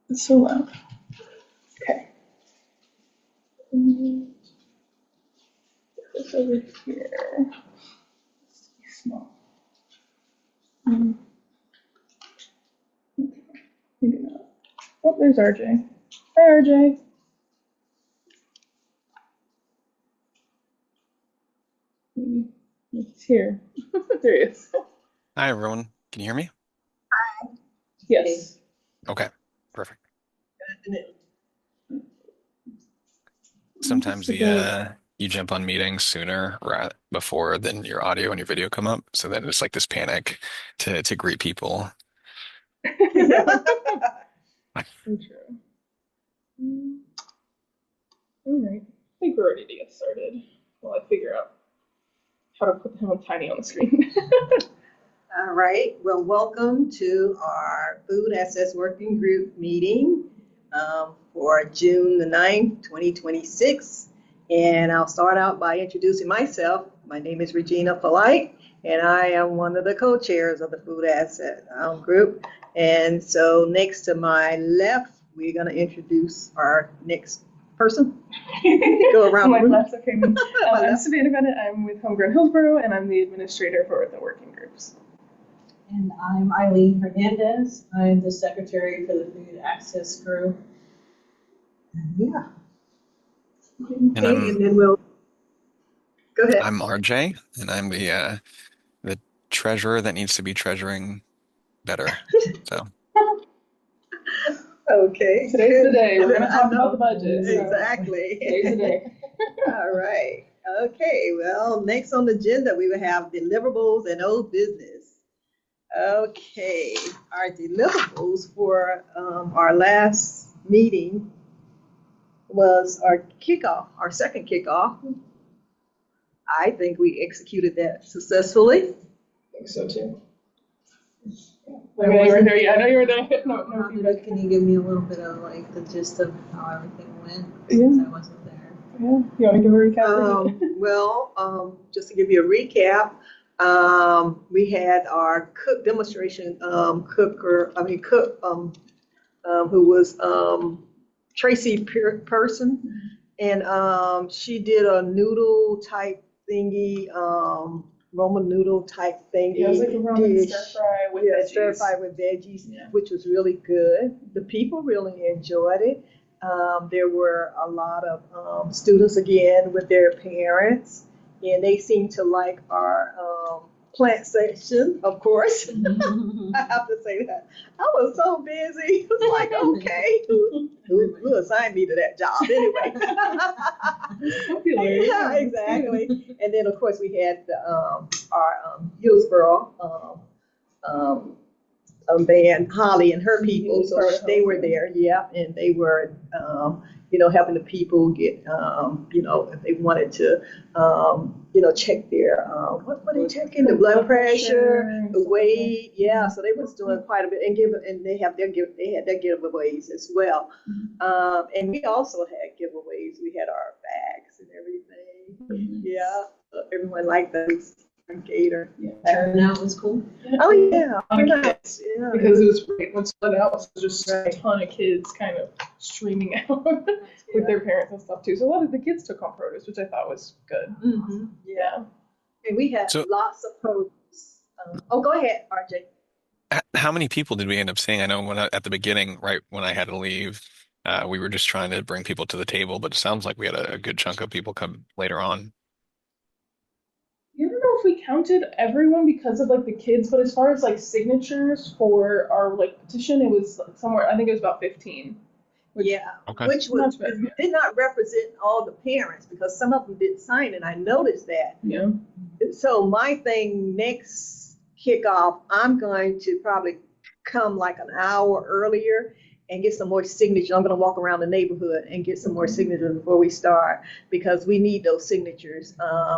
It's so loud. Okay. Put this over here. Let's be small. Okay. Maybe not. Oh, there's RJ. Hi, RJ. He's here. There he is. Hi, everyone. Can you hear me? Yes. Okay, perfect. Sometimes you jump on meetings sooner before than your audio and your video come up, so then it's like this panic to greet people. So true. All right. I think we're ready to get started while I figure out how to put him on tiny on the screen. All right. Well, welcome to our Food Access Working Group meeting for June the 9th, 2026. And I'll start out by introducing myself. My name is Regina Polite, and I am one of the co-chairs of the Food Asset Group. And so next to my left, we're going to introduce our next person. Go around my left, okay. I'm Savannah Bennett. I'm with Homegrown Hillsborough, and I'm the administrator for the working groups. And I'm Eileen Hernandez. I'm the secretary for the Food Access Group. And yeah. And then we'll go ahead. I'm RJ, and I'm the treasurer that needs to be treasuring better. So. Okay. Today's the day. We're going to talk about the budget. Exactly. So today's the day. All right. Okay. Well, next on the agenda, we will have deliverables and old business. Okay. Our deliverables for our last meeting was our kickoff, our second kickoff. I think we executed that successfully. I think so too. I know you were there. Yeah, I know you were there. No feedback. Can you give me a little bit of like the gist of how everything went? Yeah. Since I wasn't there. Yeah. You want to give a recap? Well, just to give you a recap, we had our cook demonstration cook who was Tracy Person, and she did a noodle type thingy, Roman noodle type thingy. Yeah, it was like a Roman stir fry with veggies. Stir fry with veggies, which was really good. The people really enjoyed it. There were a lot of students again with their parents, and they seemed to like our plant section, of course. I have to say that. I was so busy. It was like, okay, who assigned me to that job anyway? Yeah, exactly. And then, of course, we had our Hillsborough band, Holly and her people, so they were there, and they were, helping the people get, if they wanted to, check their, what were they checking? The blood pressure, the weight, so they was doing quite a bit, and they had their giveaways as well, and we also had giveaways. We had our bags and everything, everyone liked those. Gator. Turnout was cool. Oh yeah, kids. Yeah. Because it was great. Once it out, it was just a ton of kids kind of streaming out with their parents and stuff too. So a lot of the kids took on produce, which I thought was good. Mm-hmm. Yeah, and we had lots of produce. Go ahead, RJ. How many people did we end up seeing? I know at the beginning, right when I had to leave, we were just trying to bring people to the table, but it sounds like we had a good chunk of people come later on. I don't know if we counted everyone because of like the kids, but as far as like signatures for our like petition, it was somewhere, I think it was about 15. Which was did not represent all the parents because some of them didn't sign, and I noticed that. Yeah. So my thing next kickoff, I'm going to probably come like an hour earlier and get some more signatures. I'm going to walk around the neighborhood and get some more signatures before we start because we need those signatures.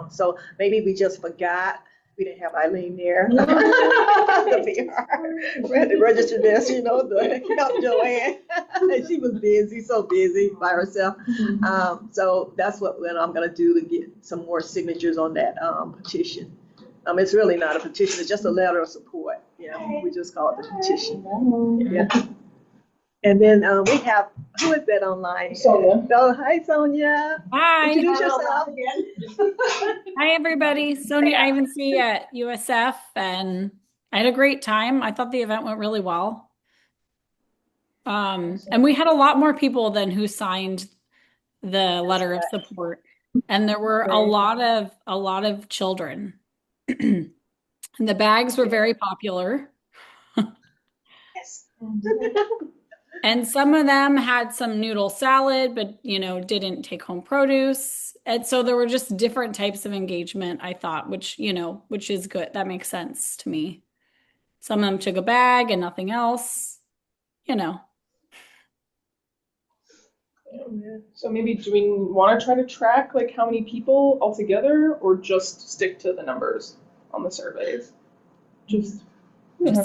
So maybe we just forgot. We didn't have Eileen there. We had the register desk, to help Joanne. And she was busy, so busy by herself. So that's what I'm going to do to get some more signatures on that petition. It's really not a petition, it's just a letter of support. Yeah, we just call it the petition. Yeah. And then we have, who is that online? Sonia. Oh, hi, Sonia. Hi. Introduce yourself. Hi, everybody. Sonia Ivancy at USF, and I had a great time. I thought the event went really well. And we had a lot more people than who signed the letter of support, and there were a lot of children. And the bags were very popular. Yes. And some of them had some noodle salad, but didn't take home produce. And so there were just different types of engagement, I thought, which is good. That makes sense to me. Some of them took a bag and nothing else, So maybe do we want to try to track like how many people altogether, or just stick to the numbers on the surveys? Just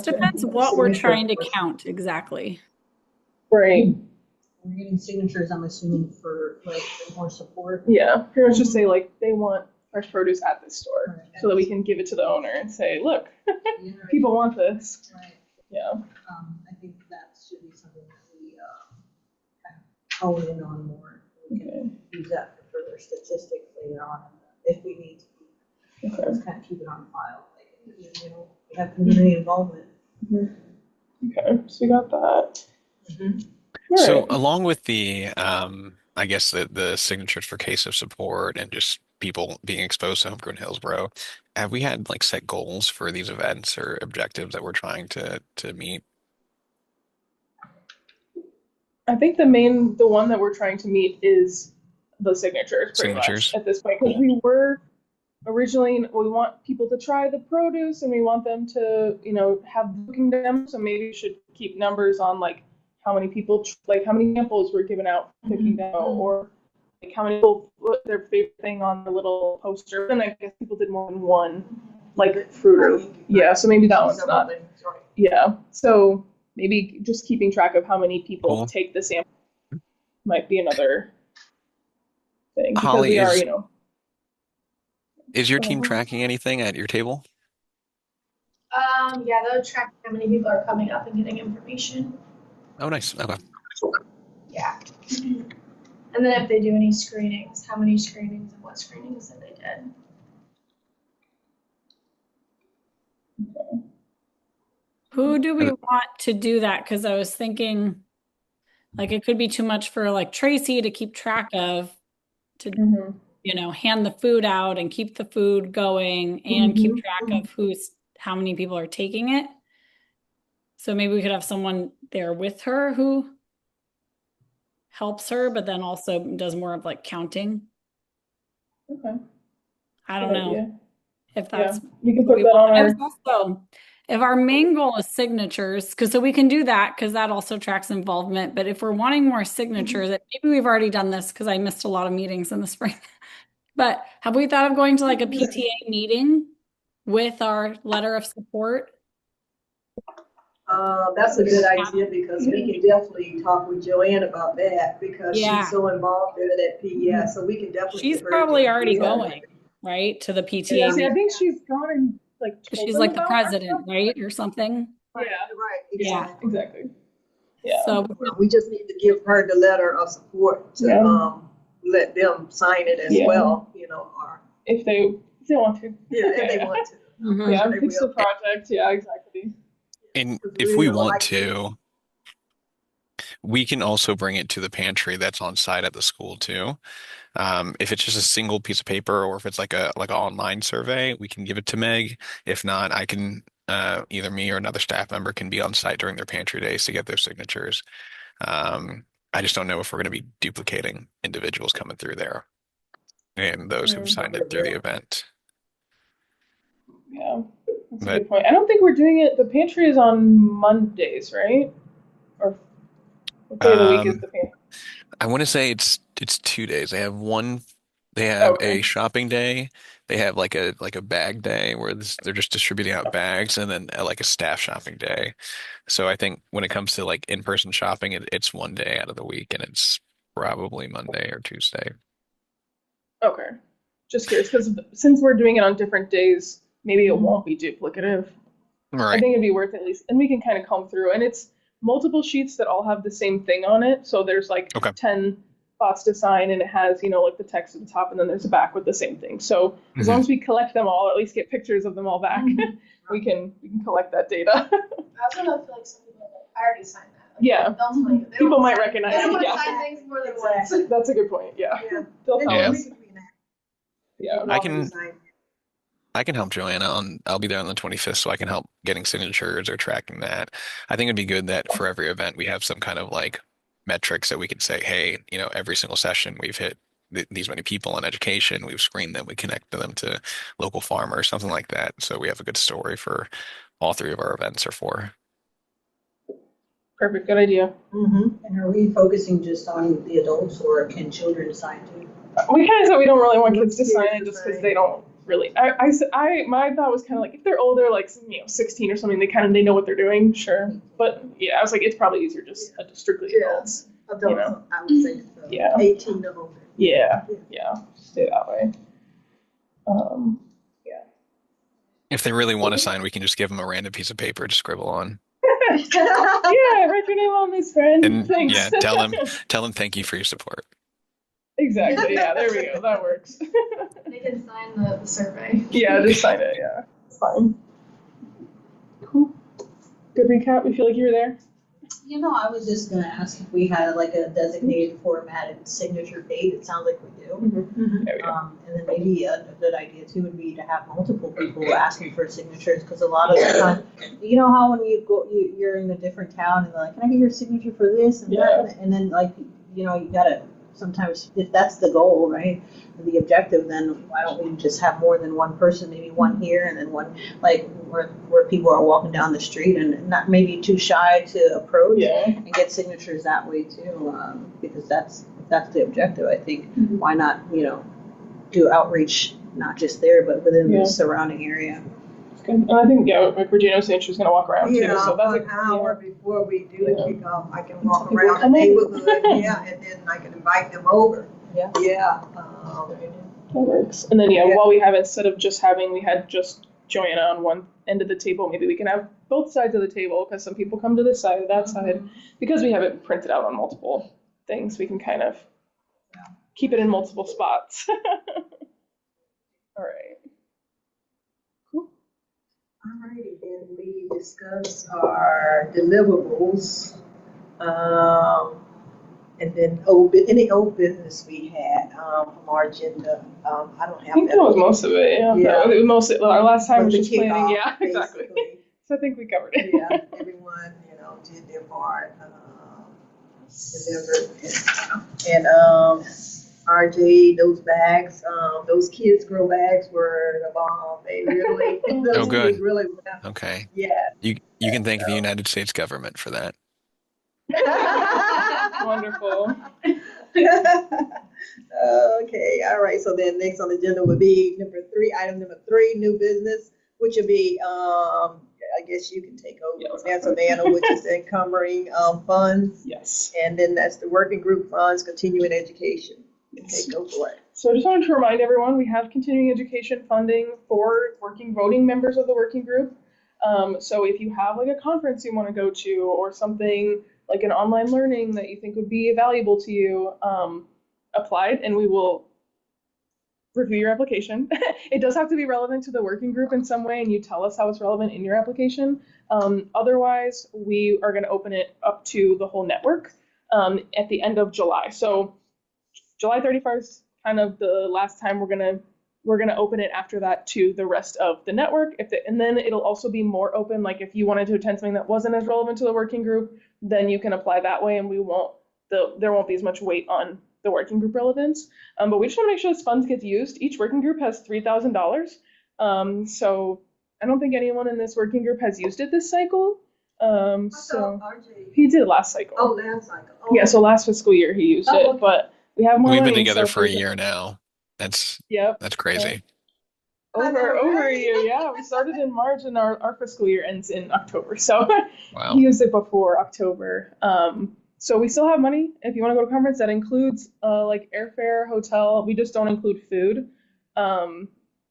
depends what we're trying to count exactly. Right. We're getting signatures, I'm assuming, for like more support. Yeah. Pretty much just say like they want fresh produce at this store, so that we can give it to the owner and say, look, people want this. Right. Yeah. I think that should be something that we kind of hone in on more. We can use that for further statistics later on if we need to. Okay. Let's kind of keep it on file. Like, we have community involvement. Okay. So we got that. So along with the, I guess the signatures for case of support and just people being exposed to Homegrown Hillsborough, have we had like set goals for these events or objectives that we're trying to meet? I think the one that we're trying to meet is the signatures pretty much at this point, because we were originally, we want people to try the produce and we want them to, have cooking demos. So maybe we should keep numbers on like how many people, like how many samples were given out for cooking demo, or like how many people put their favorite thing on the little poster. And I guess people did more than one, like fruit. Yeah, so maybe that one's not. Yeah, so maybe just keeping track of how many people take the sample might be another thing. Holly, because we are, is your team tracking anything at your table? Yeah, they'll track how many people are coming up and getting information. Oh, nice. Okay. Yeah. And then if they do any screenings, how many screenings and what screenings that they did. Who do we want to do that? Because I was thinking, like, it could be too much for like Tracy to keep track of, to hand the food out and keep the food going and keep track of how many people are taking it. So maybe we could have someone there with her who helps her, but then also does more of like counting. Okay. I don't know if that's we can put that on our. Also, if our main goal is signatures, so we can do that because that also tracks involvement. But if we're wanting more signatures, maybe we've already done this because I missed a lot of meetings in the spring. But have we thought of going to like a PTA meeting with our letter of support? That's a good idea, because we can definitely talk with Joanne about that, because she's so involved in it at PES. So we can definitely. She's probably already going, right, to the PTA. Yeah, see, I think she's gone and like. She's like the president, right, or something. Right. Yeah. Exactly. Yeah. So we just need to give her the letter of support to let them sign it as well. Or if they want to. Yeah, if they want to. Yeah, fix the project. Yeah, exactly. And if we want to, we can also bring it to the pantry that's on site at the school too. If it's just a single piece of paper, or if it's like an online survey, we can give it to Meg. If not, I can either me or another staff member can be on site during their pantry days to get their signatures. I just don't know if we're going to be duplicating individuals coming through there and those who've signed it through the event. Yeah. That's a good point. I don't think we're doing it. The pantry is on Mondays, right? Or what day of the week is the pantry? I want to say it's 2 days. They have a shopping day. They have like a bag day where they're just distributing out bags, and then like a staff shopping day. So I think when it comes to like in-person shopping, it's one day out of the week, and it's probably Monday or Tuesday. Okay. Just curious, because since we're doing it on different days, maybe it won't be duplicative. I think it'd be worth it at least, and we can kind of comb through, and it's multiple sheets that all have the same thing on it. So there's like 10 spots to sign, and it has, like the text at the top, and then there's a back with the same thing. So as long as we collect them all, or at least get pictures of them all back, we can collect that data. I also know, feel like some people are like, I already signed that. Like, Yeah. they'll tell you. People might recognize They don't it. want to Yeah. sign things more than once. That's a good point. Yeah. They'll tell us. Yeah. I can help Joanna I'll be there on the 25th, so I can help getting signatures or tracking that. I think it'd be good that for every event we have some kind of like metrics that we could say, hey, every single session we've hit these many people in education, we've screened them, we connect them to local farmers, something like that. So we have a good story for all 3 of our events or 4. Perfect. Good idea. And are we focusing just on the adults, or can children sign too? We kind of said we don't really want kids to sign it just because they don't really. My thought was kind of like if they're older, like 16 or something, they know what they're doing. Sure, but yeah, I was like it's probably easier just strictly adults. Adults, I would say so. Yeah. 18 to older. Yeah. Stay that way. If they really want to sign, we can just give them a random piece of paper to scribble on. Yeah, write your name on this, friend. And Thanks. yeah, tell them thank you for your support. Exactly. Yeah, there we go. That works. They can sign the survey. Yeah, just sign it. Yeah, it's fine. Cool. Good recap. We feel like you were there. I was just going to ask if we had like a designated formatted signature date. It sounds like we do. There we go. And then maybe a good idea too would be to have multiple people asking for signatures, because a lot of the time, how when you go, you're in a different town and they're like, can I get your signature for this and that? And then like, you gotta sometimes, if that's the goal, right, the objective, then why don't we just have more than one person, maybe one here and then one like where people are walking down the street and not maybe too shy to approach and get signatures that way too, because that's the objective, I think. Why not do outreach not just there but within the surrounding area. Good. And I think like Regina was saying, she's gonna walk around too, so that's an hour before we do it, I can walk around the neighborhood, and then I can invite them over. That works. And then while we have, instead of just having, we had just Joanna on one end of the table, maybe we can have both sides of the table, because some people come to this side or that side. Because we have it printed out on multiple things, we can kind of keep it in multiple spots. All right. Alrighty, then we discuss our deliverables, and then any old business we had from our agenda. I don't have. I think that was most of it. Yeah. Mostly our last time was just planning. Yeah, exactly. So I think we covered it. Yeah, everyone did their part, delivered, and RJ, those bags, those kids grow bags were the bomb. They really, Oh, good. Really, Okay. Yeah. You can thank the United States government for that. Wonderful. Okay, all right. So then next on the agenda would be item number 3, new business, which would be, I guess you can take over. That's Savannah, which is encumbering funds. Yes. And then that's the working group funds, continuing education. Okay, go for it. So I just wanted to remind everyone, we have continuing education funding for voting members of the working group. So if you have like a conference you want to go to, or something like an online learning that you think would be valuable to you, apply, and we will review your application. It does have to be relevant to the working group in some way, and you tell us how it's relevant in your application. Otherwise, we are going to open it up to the whole network at the end of July. So July 31st, kind of the last time we're gonna open it. After that to the rest of the network. And then it'll also be more open. Like if you wanted to attend something that wasn't as relevant to the working group, then you can apply that way, and there won't be as much weight on the working group relevance. But we just want to make sure this funds gets used. Each working group has $3,000. So I don't think anyone in this working group has used it this cycle. So he did last cycle. Oh, last cycle. Oh. Yeah, so last fiscal year he used it, but we have more. We've been together for a year now. That's crazy. Yeah. Over a year, yeah. We started in March, and our fiscal year ends in October. So wow. He used it before October. So we still have money if you want to go to a conference. That includes like airfare, hotel. We just don't include food.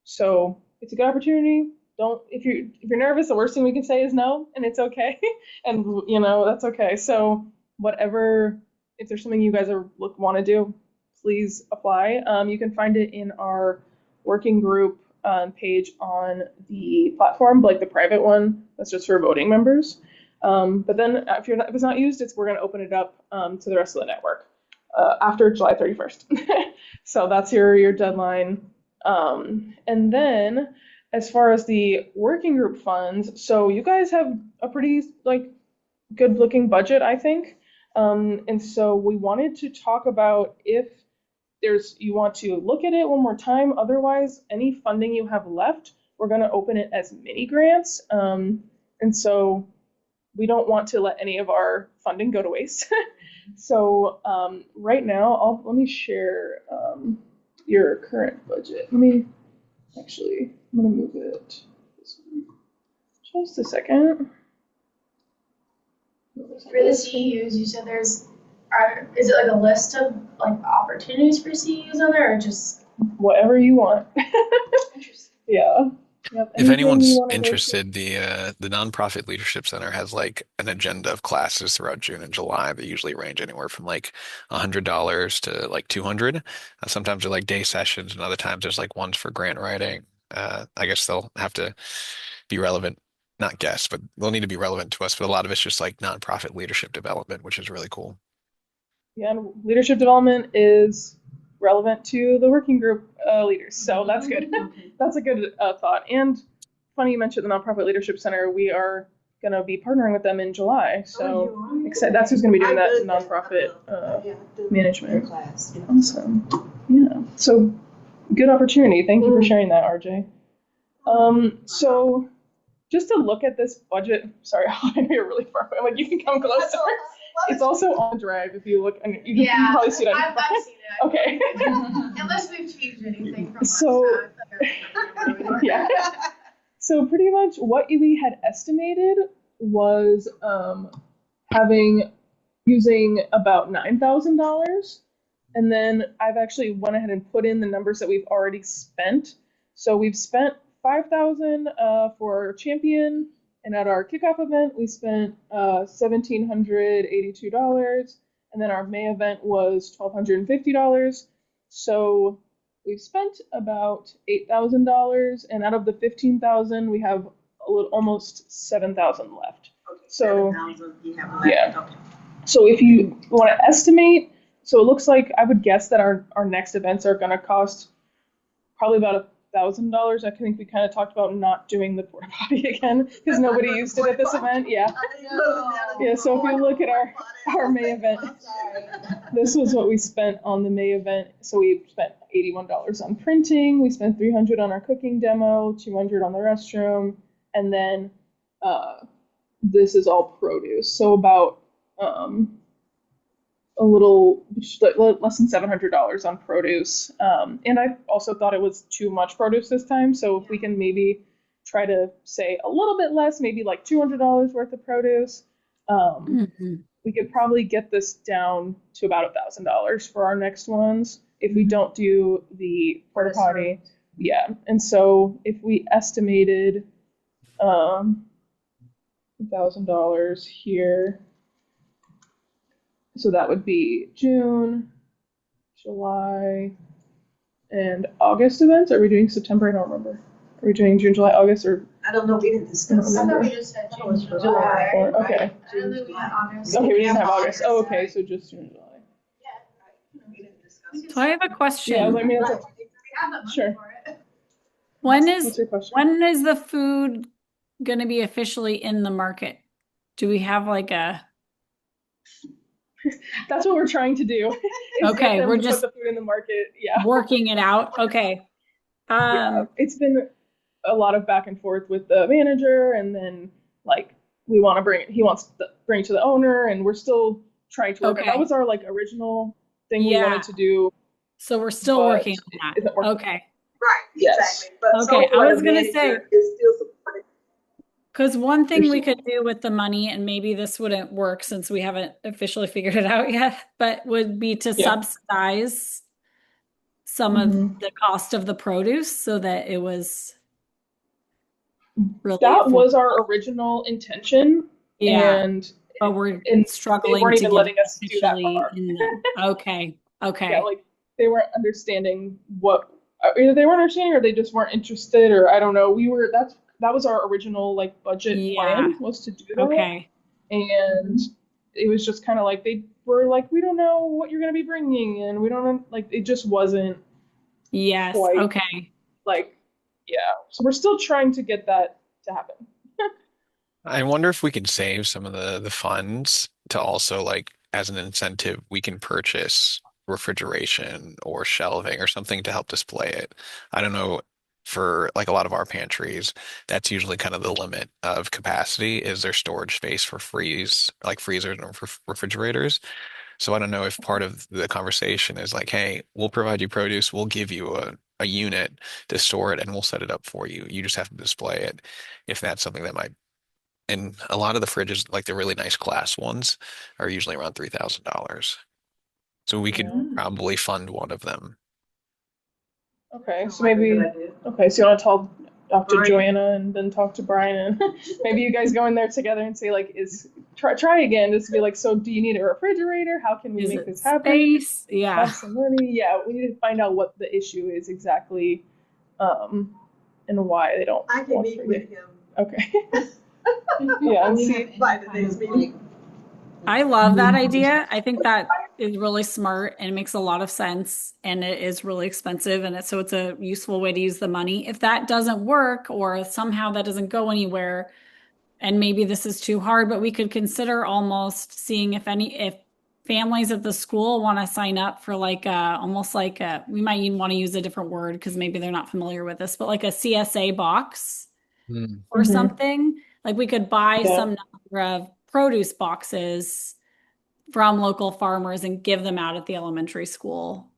So it's a good opportunity. don't, if you're nervous, the worst thing we can say is no, and it's okay. And that's okay. So whatever, if there's something you guys want to do, please apply. You can find it in our working group page on the platform, like the private one that's just for voting members. But then if it's not used, we're going to open it up to the rest of the network after July 31st. So that's your deadline. And then as far as the working group funds, so you guys have a pretty good looking budget, I think. And so we wanted to talk about if you want to look at it one more time. Otherwise, any funding you have left, we're going to open it as mini grants. And so we don't want to let any of our funding go to waste. So right now, let me share your current budget. I'm going to move it this way. Just a second. For the CEUs, you said is it like a list of like opportunities for CEUs on there, or just whatever you want? Interesting. Yeah. Yep. If anyone's interested, the Nonprofit Leadership Center has like an agenda of classes throughout June and July. They usually range anywhere from like $100 to like $200. Sometimes they're like day sessions, and other times there's like ones for grant writing. I guess they'll have to be relevant, not guess, but they'll need to be relevant to us. But a lot of it's just like nonprofit leadership development, which is really cool. Yeah, and leadership development is relevant to the working group leaders, so that's good. That's a good thought. And funny you mentioned the Nonprofit Leadership Center. We are going to be partnering with them in July, so that's who's going to be doing that nonprofit management class. Awesome. Yeah, so good opportunity. Thank you for sharing that, RJ. So just to look at this budget, sorry, I know you're really far away. You can come closer. It's also on Drive if you look, and you can probably see it. I've seen it. Okay. Unless we've changed anything from yeah. So pretty much what we had estimated was using about $9,000, and then I've actually went ahead and put in the numbers that we've already spent. So we've spent $5,000 for Champion. And at our kickoff event, we spent $1,782, and then our May event was $1,250. So we've spent about $8,000, and out of the $15,000, we have almost $7,000 left. Okay, so 7,000 you have left. Yeah. Okay. So if you want to estimate, so it looks like I would guess that our next events are going to cost probably about $1,000. I think we kind of talked about not doing the porta potty again because nobody used it at this event. Yeah. Yeah. So if you look at our May event, this was what we spent on the May event. So we spent $81 on printing. We spent $300 on our cooking demo, $200 on the restroom, and then this is all produce. So about a little less than $700 on produce. And I also thought it was too much produce this time. So if we can maybe try to say a little bit less, maybe like $200 worth of produce, we could probably get this down to about $1,000 for our next ones if we don't do the porta potty. Yeah. And so if we estimated $1,000 here, so that would be June, July, and August events. Are we doing September? I don't remember. Are we doing June, July, August, or? I don't know. We didn't discuss. I thought we just said June, July. Okay. I don't think we had August. Okay, we didn't have August. Oh, okay, so just June, July. Yeah. We didn't discuss. So I have a question. Yeah, let me We have that money Sure. for it. When What's your question? is the food going to be officially in the market? Do we have like a? That's what we're trying to do. Okay, we're put just the food in the market. Yeah. working it out. Okay. Yeah. It's been a lot of back and forth with the manager, and then he wants to bring it to the owner, and we're still trying to work. Okay. That was our original thing we wanted to do. So we're still working on isn't that. working. Okay. Right. Yes. Exactly. But Okay, I was gonna say- it's still supported. Because one thing we could do with the money, and maybe this wouldn't work since we haven't officially figured it out yet, but would be to subsidize some of the cost of the produce so that it was really. That was our original intention. Yeah. And but we're struggling. They weren't even to letting us do that far. Okay. Yeah, like they weren't understanding what either they weren't understanding or they just weren't interested, or I don't know. That was our original like budget plan, was to do that. Okay. And it was just kind of like they were like, we don't know what you're going to be bringing, and we don't know, like it just wasn't. Yes. Quite, okay. Like, yeah. So we're still trying to get that to happen. I wonder if we can save some of the funds to also like as an incentive, we can purchase refrigeration or shelving or something to help display it. I don't know, for like a lot of our pantries, that's usually kind of the limit of capacity is their storage space for like freezers and refrigerators. So I don't know if part of the conversation is like, hey, we'll provide you produce, we'll give you a unit to store it and we'll set it up for you. You just have to display it. If that's something that might, and a lot of the fridges, like the really nice class ones, are usually around $3,000. So we could probably fund one of them. Okay, so maybe, okay, so you want to talk to Joanna and then talk to Brian, and maybe you guys go in there together and say like, try again, just be like, so do you need a refrigerator? How can we make this happen? Space? Yeah. Have some money? Yeah, we need to find out what the issue is exactly, and why they don't. I can meet with him. Okay. Yeah, and see by the next meeting. I love that idea. I think that is really smart and it makes a lot of sense, and it is really expensive, and so it's a useful way to use the money. If that doesn't work or somehow that doesn't go anywhere, and maybe this is too hard, but we could consider almost seeing if families at the school want to sign up for like almost like we might even want to use a different word because maybe they're not familiar with this, but like a CSA box or something. Like we could buy some number of produce boxes from local farmers and give them out at the elementary school.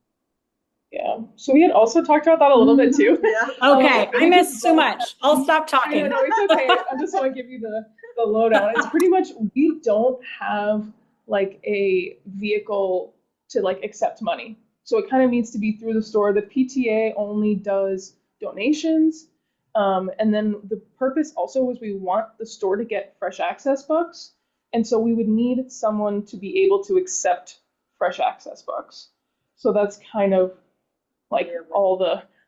Yeah. So we had also talked about that a little bit too. Yeah. Okay. I missed so much. I'll stop talking. No, it's okay. I just want to give you the lowdown. It's pretty much, we don't have like a vehicle to like accept money. So it kind of needs to be through the store. The PTA only does donations. And then the purpose also was we want the store to get fresh access bucks. And so we would need someone to be able to accept fresh access bucks. So that's kind of like all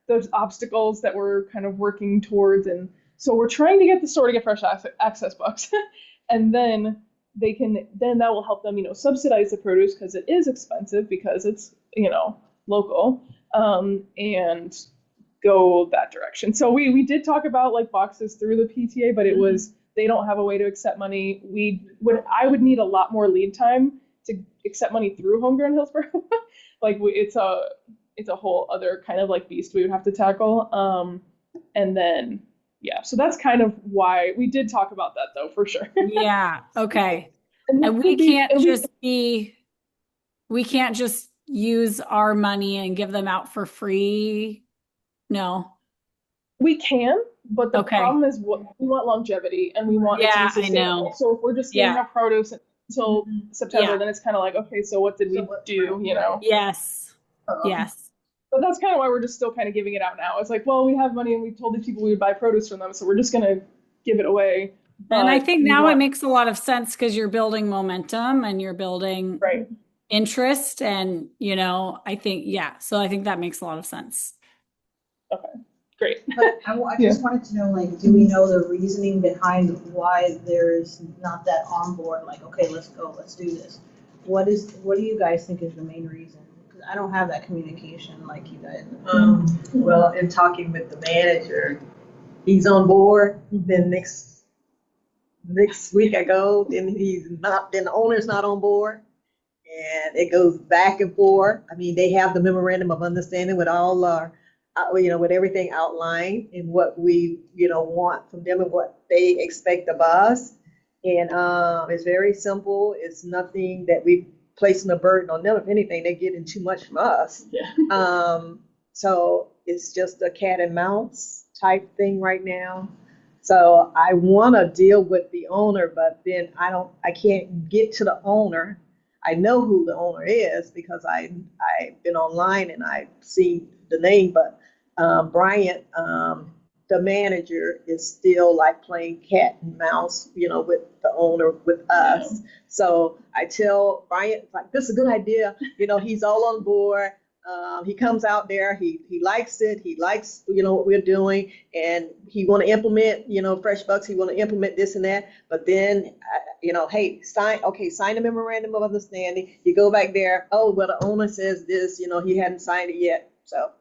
those obstacles that we're kind of working towards. And so we're trying to get the store to get fresh access bucks. And then that will help them, subsidize the produce because it is expensive because it's, local, and go that direction. So we did talk about like boxes through the PTA, but it was, they don't have a way to accept money. I would need a lot more lead time to accept money through Homegrown Hillsborough. Like it's a whole other kind of like beast we would have to tackle. And then, yeah, so that's kind of why we did talk about that though, for sure. Yeah. Okay. And we can't just use our money and give them out for free. No. We can, but the problem is we want longevity and we want it to be sustainable. I know. So if we're just giving out produce until September, then it's kind of like, okay, so what did we do, Yes. Yes. But that's kind of why we're just still kind of giving it out now. It's like, well, we have money and we told these people we would buy produce from them, so we're just going to give it away. And I think now it makes a lot of sense because you're building momentum and you're building interest. And, I think, so I think that makes a lot of sense. Okay, great. But I just wanted to know, like, do we know the reasoning behind why there's not that on board? Like, okay, let's go, let's do this. What do you guys think is the main reason? Because I don't have that communication like you guys. Well, in talking with the manager, he's on board. Then next week I go, then he's not. Then the owner's not on board, and it goes back and forth. I mean, they have the memorandum of understanding with all our. With everything outlined and what we, want from them and what they expect of us. And it's very simple. It's nothing that we placing a burden on them. If anything, they're getting too much from us. Yeah. So it's just a cat and mouse type thing right now. So I want to deal with the owner, but then I can't get to the owner. I know who the owner is because I've been online and I've seen the name, but Bryant the manager is still like playing cat and mouse, with the owner, with us. So I tell Brian, like, this is a good idea. He's all on board. He comes out there. He likes it. He likes, what we're doing, and he want to implement, FreshBucks. He want to implement this and that. But then, hey, sign the memorandum of understanding. You go back there. Oh, well, the owner says this. He hadn't signed it yet. So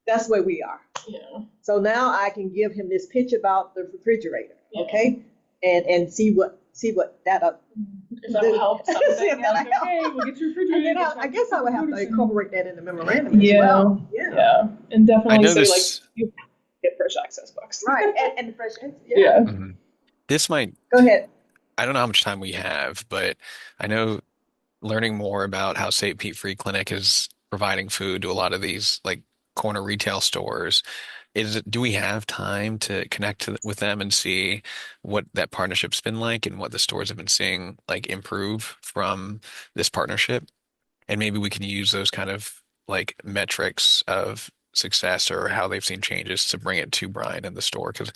that's where we are. Yeah. So now I can give him this pitch about the refrigerator, okay, and see what that. If that will help something. Like, okay, we'll get your refrigerator. I guess I would have to incorporate that in the memorandum as well. Yeah, and definitely say like you get fresh access books. Right, and the fresh access. Yeah. Mm-hmm. This might go ahead. I don't know how much time we have, but I know learning more about how St. Pete Free Clinic is providing food to a lot of these like corner retail stores. Do we have time to connect with them and see what that partnership's been like and what the stores have been seeing like improve from this partnership? And maybe we can use those kind of like metrics of success or how they've seen changes to bring it to Brian in the store, because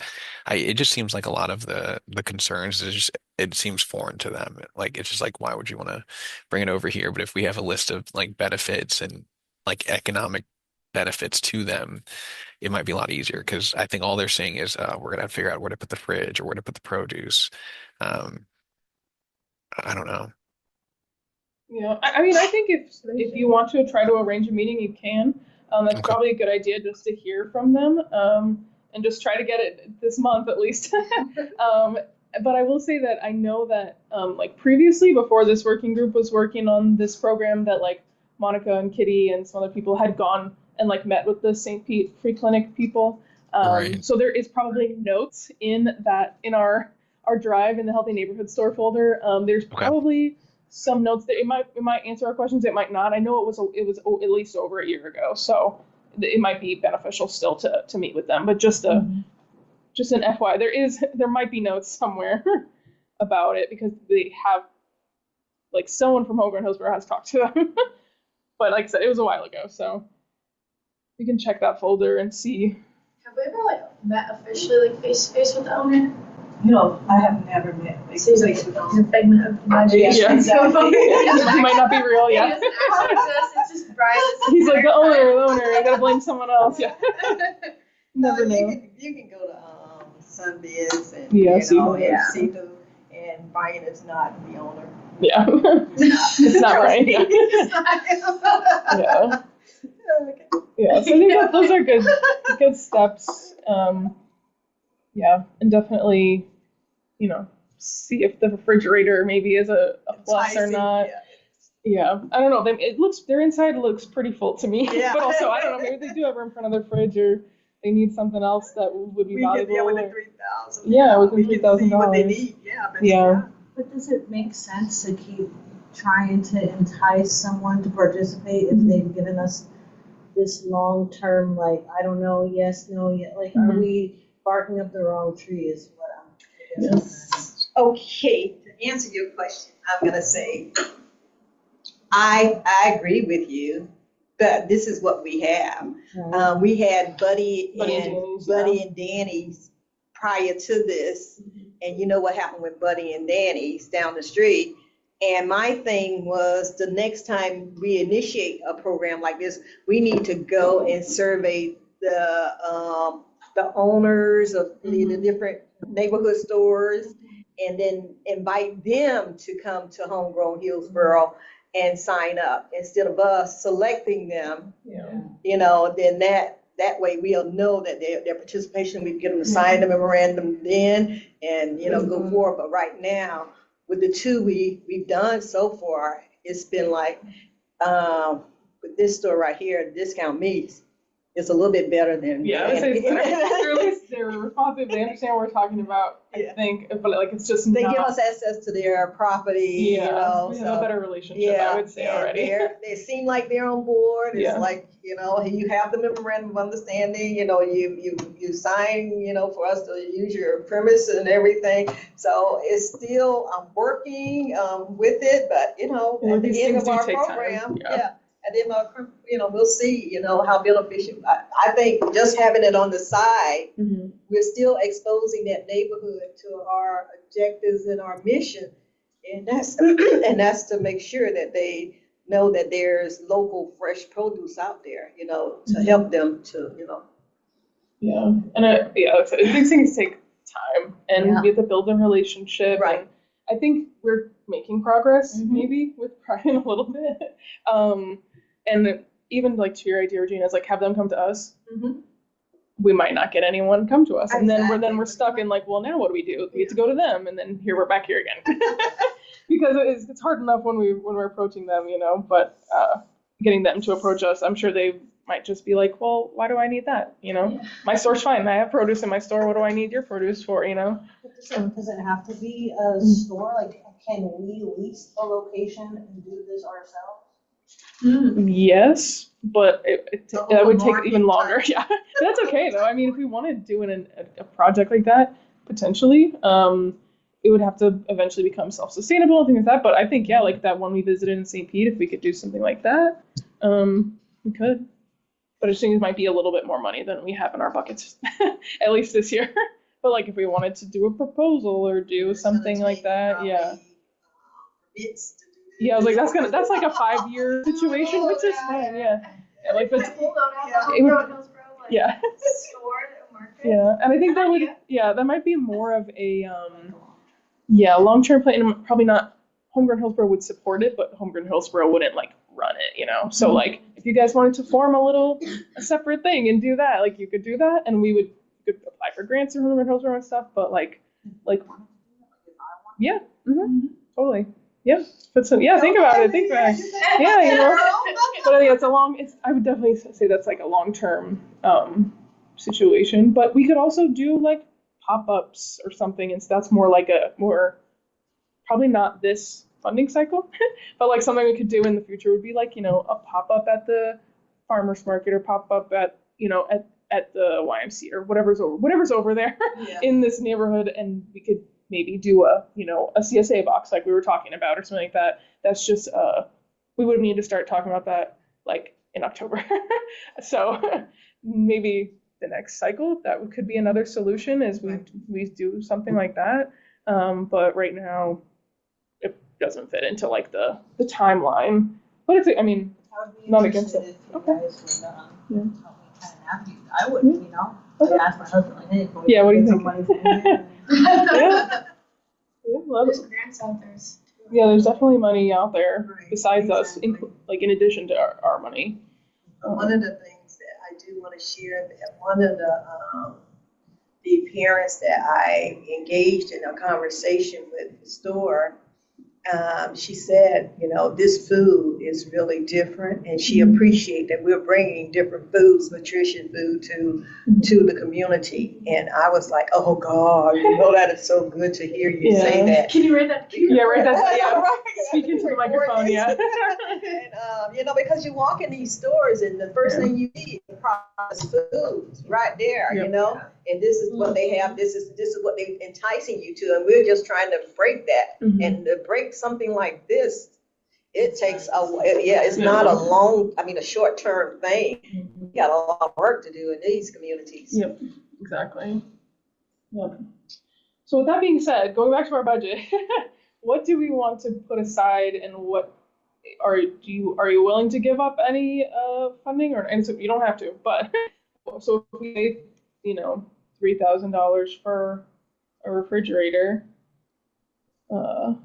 it just seems like a lot of the concerns it seems foreign to them. Like it's just like, why would you want to bring it over here? But if we have a list of like benefits and like economic benefits to them, it might be a lot easier, because I think all they're saying is we're gonna have to figure out where to put the fridge or where to put the produce. I don't know. Yeah, I mean, I think if you want to try to arrange a meeting, you can. That's probably a good idea, just to hear from them, and just try to get it this month at least. But I will say that I know that like previously, before this working group was working on this program, that like Monica and Kitty and some other people had gone and like met with the St. Pete Free Clinic people. Right. So there is probably notes in our drive in the Healthy Neighborhood Store folder. There's probably some notes that it might answer our questions. It might not. I know it was at least over a year ago, so it might be beneficial still to meet with them. But just an FYI, there might be notes somewhere about it, because they have like someone from Homegrown Hillsborough has talked to them. But like I said, it was a while ago, so you can check that folder and see. Have we ever like met officially, like face to face with the owner? No, I have never met face to face with the owner. It's a figment of imagination. Yeah. It might not be real yet. It's just Brian. He's like the owner. I gotta blame someone else. Yeah. Never know. You can go to Sunbiz and see them, and Brian is not the owner. Yeah. It's not right. Yeah. Yeah. Yeah. So I think that those are good steps. Yeah, and definitely, see if the refrigerator maybe is a plus or not. Yeah, I don't know. Their inside looks pretty full to me. Yeah. But also, I don't know, maybe they do have room for another fridge, or they need something else that would be valuable. Within $3,000. Yeah, within $3,000. What they need. But does it make sense to keep trying to entice someone to participate if they've given us this long-term, like, I don't know, yes, no, yeah, like, are we barking up the wrong tree is what I'm Okay, to answer your question, I'm going to say, I agree with you, but this is what we have. Right. We had Buddy and Danny's prior to this, and you know what happened with Buddy and Danny's down the street. And my thing was, the next time we initiate a program like this, we need to go and survey the owners of the different neighborhood stores, and then invite them to come to Homegrown Hillsborough and sign up, instead of us selecting them. Then that way we'll know that their participation, we get them to sign the memorandum then, and go forward. But right now, with the two we've done so far, it's been like, with this store right here, Discount Meats, it's a little bit better than. Yeah, I would say at least they're responsive. They understand what we're talking about. I think, but like it's just they give us access to their property. Yeah, we have a better relationship. I would say already. They seem like they're on board. It's like you have the memorandum of understanding. You sign. For us to use your premise and everything. So it's still, I'm working with it, but at the end of our program, And then, we'll see, how beneficial. I think just having it on the side, we're still exposing that neighborhood to our objectives and our mission. And that's to make sure that they know that there's local fresh produce out there, to help them to, Yeah, and these things take time, and we have to build a relationship. Right. And I think we're making progress, maybe with Brian a little bit. And even like to your idea, Regina, is like have them come to us. We might not get anyone come to us, and then we're stuck in like, well, now what do? We have to go to them, and then we're back here again. Because it's hard enough when we're approaching them, but getting them to approach us, I'm sure they might just be like, well, why do I need that? My store's fine. I have produce in my store. What do I need your produce for? Does it have to be a store? Like, can we lease a location and do this ourselves? Yes, but that would take even longer. Yeah, that's okay though. I mean, if we want to do a project like that, potentially, it would have to eventually become self-sustainable and things like that. But I think, like that one we visited in St. Pete, if we could do something like that, we could. But I just think it might be a little bit more money than we have in our buckets, at least this year. But like if we wanted to do a proposal or do something like that, Yeah, I was like, that's like a 5-year situation, which is fine, like that's and I think that would that might be more of a long-term plan, and probably not Homegrown Hillsborough would support it, but Homegrown Hillsborough wouldn't like run it, So like if you guys wanted to form a separate thing and do that, like you could do that, and you could apply for grants through Homegrown Hillsborough and stuff, but like totally. Yeah, but think about it. But I think I would definitely say that's like a long-term situation. But we could also do like pop-ups or something, and so that's more like probably not this funding cycle, but like something we could do in the future would be like, a pop-up at the farmer's market or pop-up at the YMCA or whatever's over there in this neighborhood, and we could maybe do a CSA box like we were talking about or something like that. That's just we would need to start talking about that like in October. So maybe the next cycle that could be another solution is we do something like that. But right now it doesn't fit into like the timeline. But it's not against it. Okay. I wouldn't, ask my husband like, hey, what do you think? There's grants out there. There's definitely money out there besides us, like in addition to our money. One of the things that I do want to share, that one of the parents that I engaged in a conversation with the store, she said, this food is really different, and she appreciated that we're bringing different foods, nutrition food to the community. And I was like, oh God, that is so good to hear you say that. Can you read that? Right. That's Speak into the microphone, And, because you walk in these stores and the first thing you see is processed foods right there, and this is what they have. This is what they're enticing you to, and we're just trying to break that. And to break something like this, it takes it's not a short-term thing. You got a lot of work to do in these communities. Yep, exactly. Yep. So with that being said, going back to our budget, what do we want to put aside, and what are you willing to give up any funding, and so you don't have to, but so if we made $3,000 for a refrigerator, and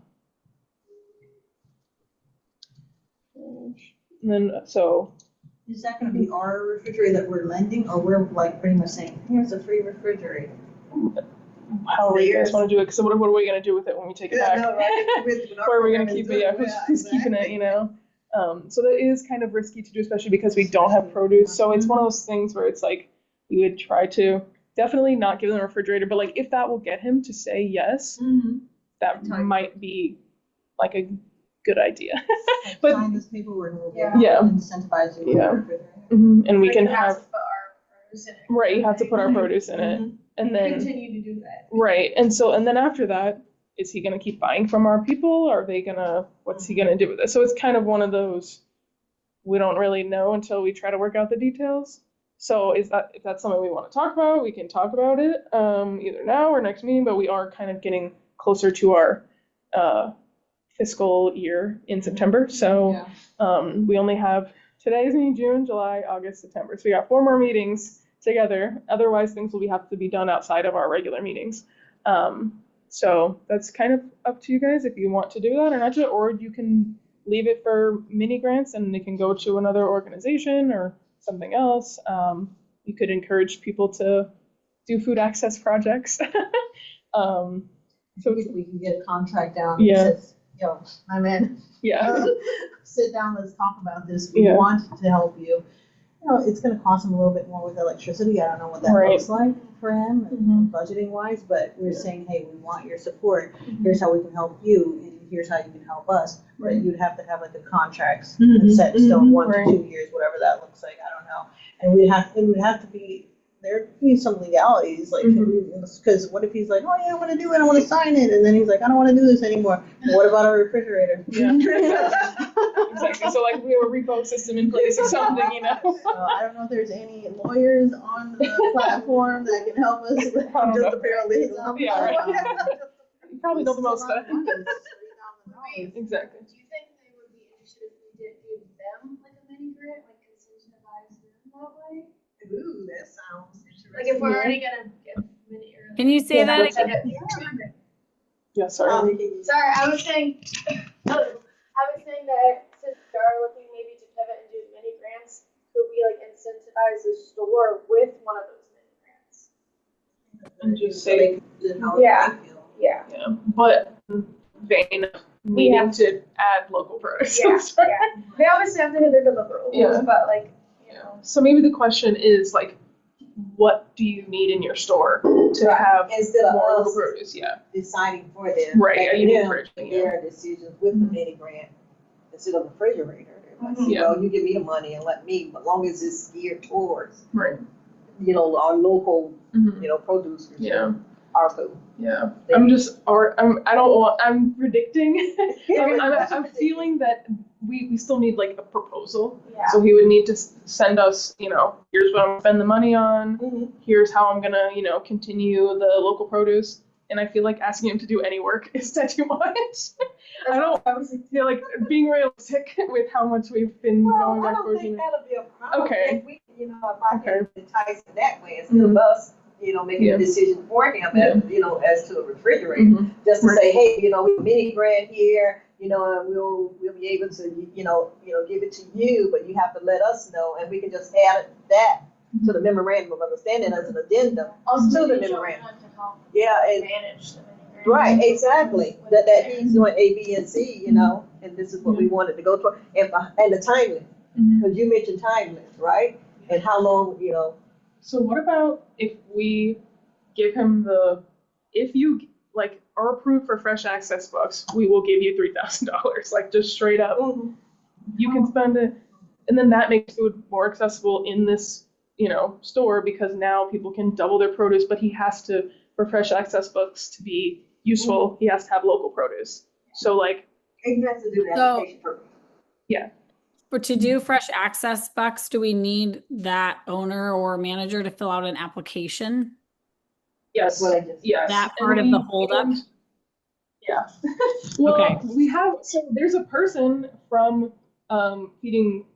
then so is that going to be our refrigerator that we're lending, or we're like pretty much saying, here's a free refrigerator? How do you guys want to do it? So what are we going to do with it when we take it back? Where are we going to keep it? Who's keeping it? So that is kind of risky to do, especially because we don't have produce. So it's one of those things where it's like we would try to definitely not give them a refrigerator, but like if that will get him to say yes, that might be like a good idea. But sign this paperwork will incentivize you. And we can have to put our produce in it. Right, you have to put our produce in it, and then continue to do that. Right, and then after that, is he going to keep buying from our people? Or are they gonna? What's he going to do with it? So it's kind of one of those we don't really know until we try to work out the details. So if that's something we want to talk about, we can talk about it either now or next meeting, but we are kind of getting closer to our fiscal year in September. So we only have today's in June, July, August, September. So we got 4 more meetings together. Otherwise, things will have to be done outside of our regular meetings. So that's kind of up to you guys if you want to do that or not, or you can leave it for mini grants and they can go to another organization or something else. You could encourage people to do food access projects. So we can get a contract down. Yeah. That says, yo, my man. Yeah. Sit down. Let's talk about this. We want to help you. You know, it's going to cost him a little bit more with electricity. I don't know what that looks like for him, budgeting wise. But we're saying, hey, we want your support. Here's how we can help you, and here's how you can help us. But you'd have to have like the contracts set in stone, 1 to 2 years, whatever that looks like. I don't know. And it would have to be. There'd be some legalities, like, because what if he's like, oh yeah, I want to do it, I want to sign it, and then he's like, I don't want to do this anymore. Well, what about our refrigerator? Yeah. Exactly. So like we have a repo system in place or something, you know. I don't know if there's any lawyers on the platform that can help us. Just apparently. Yeah, right. You probably know the most. Exactly. Do you think they would be interested if we did give them like a mini grant, like incentivize them that way? Ooh, that sounds interesting. Like if we're already gonna give mini. Can you say that again? Yeah, sorry. Sorry, I was saying that since we are looking maybe to pivot and do mini grants, could we like incentivize the store with one of those mini grants? And just say, yeah. But vein of needing to add local produce. Yeah. They obviously have to hit their deliverables, but like. So maybe the question is like, what do you need in your store to have instead of more us local produce? Yeah. deciding for them. Right. Are you Making their decisions with the mini grant instead of the refrigerator. Like, well, you give me the money and let me, as long as it's geared towards, you know, our local, you know, producers. Yeah. Our food. Yeah. I'm predicting. I'm feeling that we still need like a proposal. Yeah. So he would need to send us, you know, here's what I'm gonna spend the money on. Here's how I'm gonna, you know, continue the local produce. And I feel like asking him to do any work is too much. I don't feel like being realistic with how much we've been going back. I don't think that'll be a problem. Okay. If we, you know, if I can entice him that way instead of us, you know, making a decision for him, as, you know, as to a refrigerator, just to say, hey, you know, we have a mini grant here, you know, and we'll be able to, you know, give it to you, but you have to let us know, and we can just add that to the memorandum of understanding as an addendum to the memorandum. Yeah, and manage the mini grant. right, exactly. That he's doing A, B, and C, you know, and this is what we wanted to go for, and the timeline, because you mentioned timeline, right? And how long, you know. So what about if we give him if you like are approved for fresh access books, we will give you $3,000, like just straight up. You can spend it, and then that makes food more accessible in this, you know, store, because now people can double their produce, but he has to, for fresh access books to be useful, he has to have local produce. So like, He has to do the application first. Yeah. For to do fresh access bucks, do we need that owner or manager to fill out an application? Yes. Yes. That part of the holdup? Yeah. Well, okay. We have, so there's a person from Feeding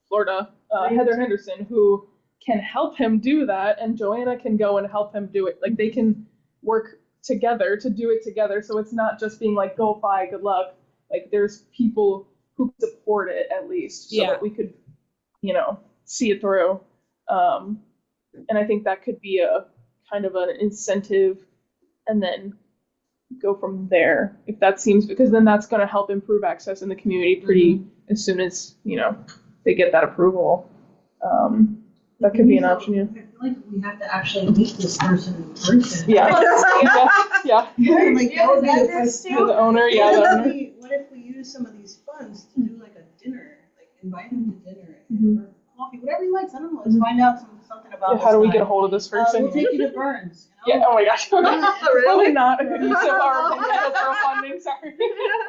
Florida, Heather Henderson, who can help him do that, and Joanna can go and help him do it. Like they can work together to do it together, so it's not just being like, go buy, good luck. Like there's people who support it at least, so that we could, you know, see it through. And I think that could be a kind of an incentive, and then go from there, if that seems, because then that's going to help improve access in the community pretty as soon as, you know, they get that approval. That could be an option. Yeah. I feel like we have to actually meet this person in person. Yeah. Like, that would be the first the owner. Yeah. The owner. What if we use some of these funds to do like a dinner, like invite him to dinner or coffee, whatever he likes. I don't know. Let's find out something about. How do we get a hold of this person? We'll take you to Burns. You know? Yeah. Oh my gosh. Probably not a good use of our funding. Sorry.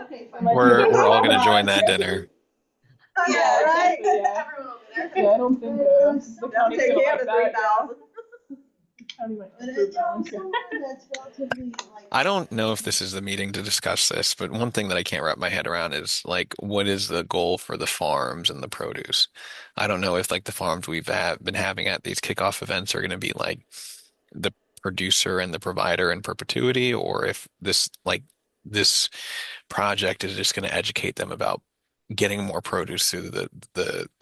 Okay, we're all gonna join that dinner. Yeah, right. Yeah, I don't think the county's take gonna care like of the that. 3,000. County might But approve it's that one. also that's relatively like. I don't know if this is the meeting to discuss this, but one thing that I can't wrap my head around is like, what is the goal for the farms and the produce? I don't know if like the farms been having at these kickoff events are going to be like the producer and the provider in perpetuity, or if this project is just going to educate them about getting more produce through the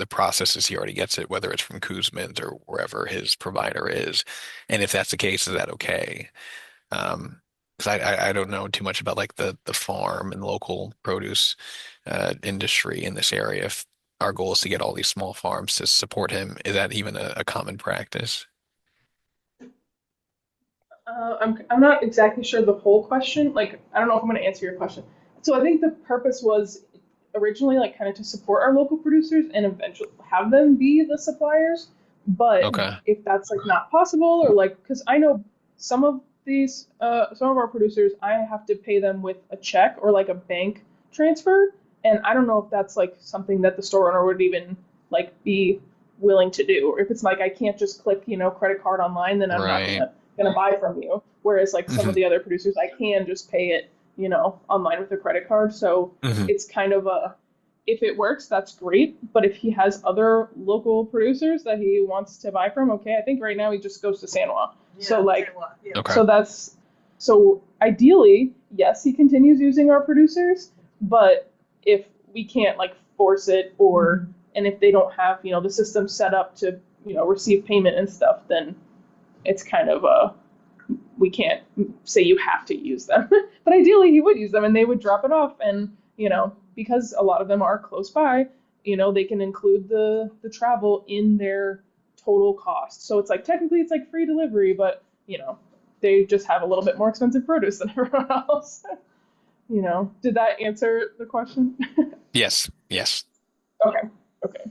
processes he already gets it, whether it's from Kuzman's or wherever his provider is. And if that's the case, is that okay? Because I don't know too much about like the farm and local produce industry in this area. If our goal is to get all these small farms to support him, is that even a common practice? I'm not exactly sure the whole question. Like, I don't know if I'm going to answer your question. So I think the purpose was originally like kind of to support our local producers and eventually have them be the suppliers. But Okay. if that's like not possible, or like, because I know some of some of our producers, I have to pay them with a check or like a bank transfer, and I don't know if that's like something that the store owner would even like be willing to do, or if it's like I can't just click, credit card online, then I'm not Right. gonna buy from you. Whereas like some of hmm the other producers, I can just pay it, online with a credit card. So hmm it's kind of if it works, that's great. But if he has other local producers that he wants to buy from, okay, I think right now he just goes to San Juan. So like, Yeah. Okay. so ideally, yes, he continues using our producers, but if we can't like force it, or and if they don't have, the system set up to, receive payment and stuff, then it's kind of we can't say you have to use them. But ideally he would use them and they would drop it off, and because a lot of them are close by, they can include the travel in their total cost. So it's like technically it's like free delivery, but they just have a little bit more expensive produce than everyone else. Did that answer the question? Yes. Yes. Okay. Okay.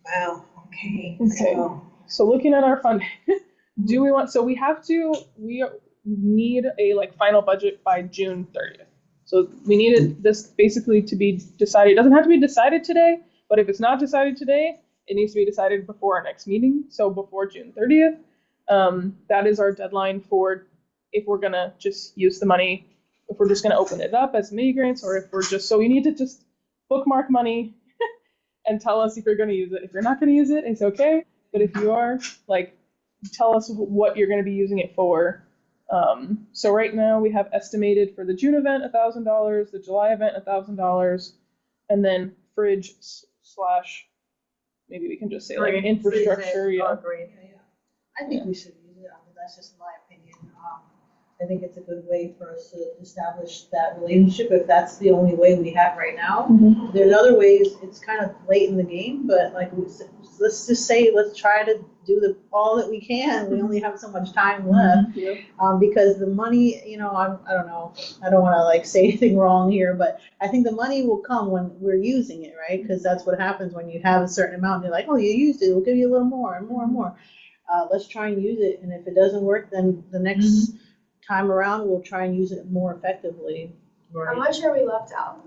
Wow. Okay. Okay. So looking at our funding, so we need a like final budget by June 30th. So we needed this basically to be decided. It doesn't have to be decided today, but if it's not decided today, it needs to be decided before our next meeting. So before June 30th, that is our deadline for if we're gonna just use the money, if we're just gonna open it up as mini grants, or if we're just, so you need to just bookmark money and tell us if you're gonna use it. If you're not gonna use it, it's okay. But if you are, like, tell us what you're gonna be using it for. So right now we have estimated for the June event $1,000, the July event $1,000, and then fridge slash, maybe we can just say like infrastructure. Yeah. I think we should use it. I mean, that's just my opinion. I think it's a good way for us to establish that relationship if that's the only way we have right now. Mm-hmm. There's other ways. It's kind of late in the game, but like let's just say let's try to do all that we can. We only have so much time left. Because the money, I don't know. I don't want to like say anything wrong here, but I think the money will come when we're using it, right? Because that's what happens when you have a certain amount. And you're like, oh, you used it. We'll give you a little more and more and more. Let's try and use it, and if it doesn't work, then the next time around we'll try and use it more effectively. Right. How much are we left out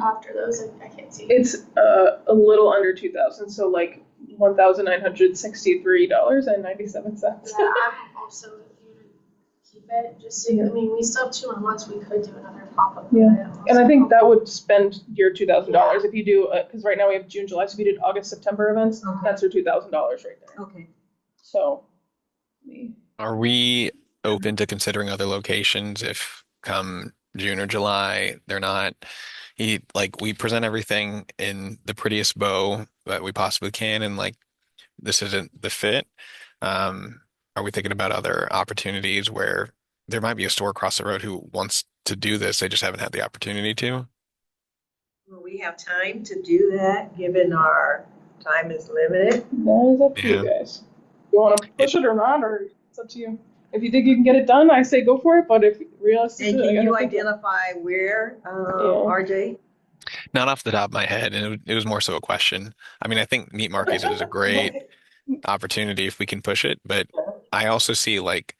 after those? I can't see. It's a little under 2,000, so like $1,963.97. Yeah, I'm also here to keep it. Just so, I mean, we still have 2 more months. We could do another pop-up. Yeah, and I think that would spend your $2,000 if you do, because right now we have June, July, so if you did August, September events, that's your $2,000 right there. Okay. So, Are we open to considering other locations if come June or July they're not we present everything in the prettiest bow that we possibly can, and like this isn't the fit? Are we thinking about other opportunities where there might be a store across the road who wants to do this, they just haven't had the opportunity to? Will we have time to do that, given our time is limited? That is up to you guys. You want to push it or not, or it's up to you. If you think you can get it done, I say go for it. But if realistically, and can you identify where, RJ? Not off the top of my head, and it was more so a question. I mean, I think meat markets is a great opportunity if we can push it, but I also see like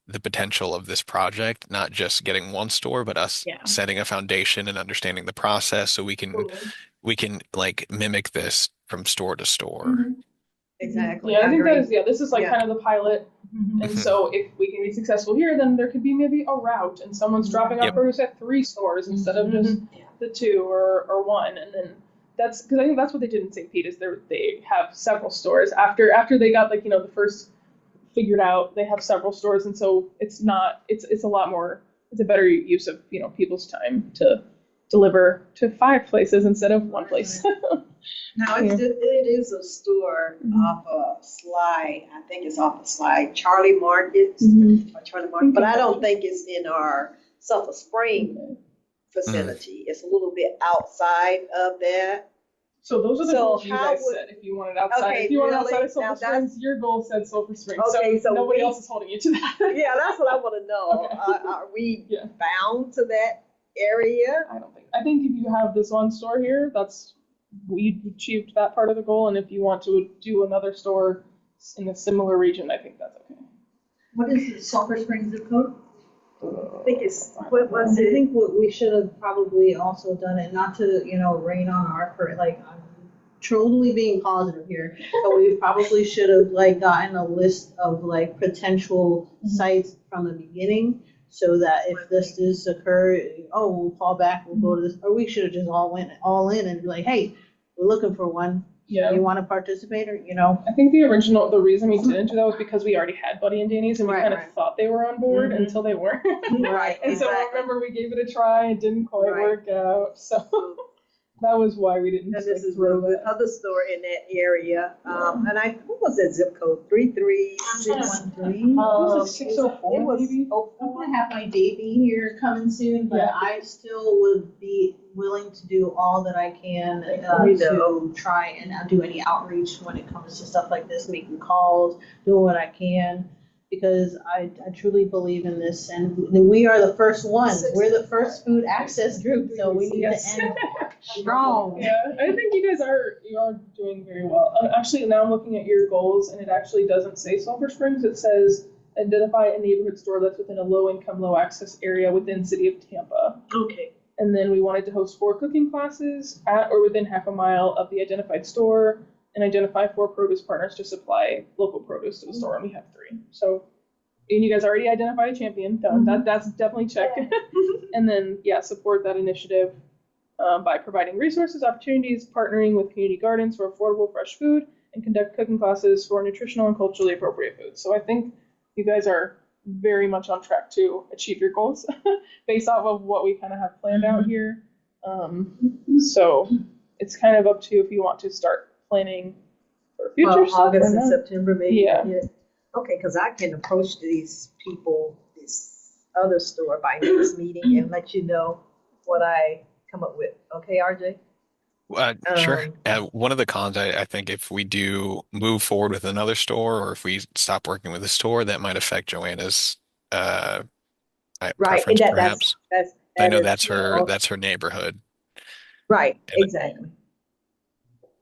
the potential of this project, not just getting one store, but us setting a foundation and understanding the process so we can we can like mimic this from store to store. Mhm. Exactly. Yeah, I think agree. that is, yeah, this is like Yeah. kind of the pilot. And Mhm. so if we can be successful here, then there could be maybe a route and someone's dropping off Yep. produce at 3 stores instead of just the two or one. And then that's because I think that's what they did in St. Pete is they have several stores after they got like, the first figured out, they have several stores. And so it's a lot more, it's a better use of, people's time to deliver to 5 places instead of one place. Now Yeah. it is a store Mhm. off of Slide. I think it's off of Slide, Charlie Markets or Charlie Market, but I don't think it's in our Sulphur Spring vicinity. It's a little bit outside of that. So those are the So goals you how guys would- set. If you want it outside, Okay, if you want it really? outside of Sulphur Now Springs, your goal said Sulphur Springs. Okay, so so nobody we- else is holding you to that. Yeah, that's what I want to know. Okay. Are we Yeah. bound to that area? I don't think. I think if you have this one store here, we achieved that part of the goal. And if you want to do another store in a similar region, I think that's okay. What is the Sulphur Springs zip code? I think it's, what was I it? think what we should have probably also done it, not to, rain on our, like, I'm totally being positive here, but we probably should have, like, gotten a list of, like, potential sites from the beginning, so that if this does occur, we'll fall back, we'll go to this, or we should have just went all in and be like, hey, we're looking for one. Yeah. You want to participate, or, I think the reason we didn't do that was because we already had Buddy and Danny's and we Right, kind of right. thought they were on board Mhm. until they weren't. Right, And so exactly. remember we gave it a try and didn't quite Right. work out. So that was why we didn't And this is throw the that. other store in that area. And what was that zip code? 33613? Was it 604 It was maybe? I'm gonna have my baby here coming soon, but Yeah. I still would be willing to do all that I can We know. to try and do any outreach when it comes to stuff like this, making calls, doing what I can, because I truly believe in this, and we are the first ones. We're the first food access group, so we need Yes. to end strong. Yeah, I think you are doing very well. Actually, now I'm looking at your goals, and it actually doesn't say Sulphur Springs. It says identify a neighborhood store that's within a low-income, low-access area within City of Tampa. Okay. And then we wanted to host 4 cooking classes at or within half a mile of the identified store, and identify 4 produce partners to supply local produce to the store. And we have 3. So, and you guys already identified a champion. Done. That's definitely checked. And then support that initiative. By providing resources, opportunities, partnering with community gardens for affordable fresh food, and conduct cooking classes for nutritional and culturally appropriate foods. So I think you guys are very much on track to achieve your goals based off of what we kind of have planned out here. So it's kind of up to you if you want to start planning for future stuff. August and September, maybe. Yeah. Okay, because I can approach these people, this other store by next meeting and let you know what I come up with. Okay, RJ? Sure. One of the cons, I think, if we do move forward with another store, or if we stop working with a store, that might affect Joanna's Right, preference, and perhaps. that's I know is, that's you know, her neighborhood. right, And exactly.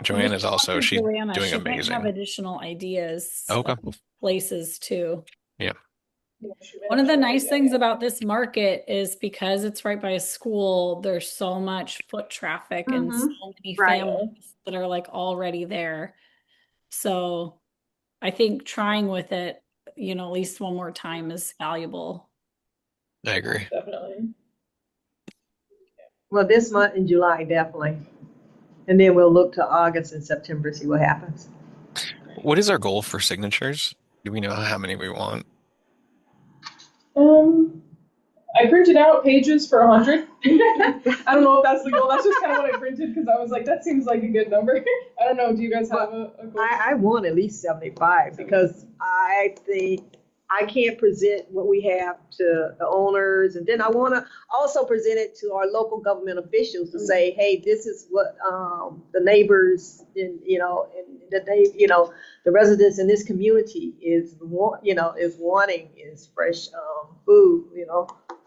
Joanna's also she's Joanna, doing she might amazing. have additional ideas Okay. of places too. Yeah. One of the nice things about this market is because it's right by a school, there's so much foot traffic and so many Right. families that are like already there. So I think trying with it, at least one more time is valuable. I agree. Definitely. Well, this month in July, definitely. And then we'll look to August and September, see what happens. What is our goal for signatures? Do we know how many we want? I printed out pages for 100. I don't know if that's the goal. That's just kind of what I printed because I was like, that seems like a good number. I don't know. Do you guys have a goal? I want at least 75 because I think I can't present what we have to the owners, and then I want to also present it to our local government officials to say, hey, this is what the neighbors in the residents in this community is wanting is fresh food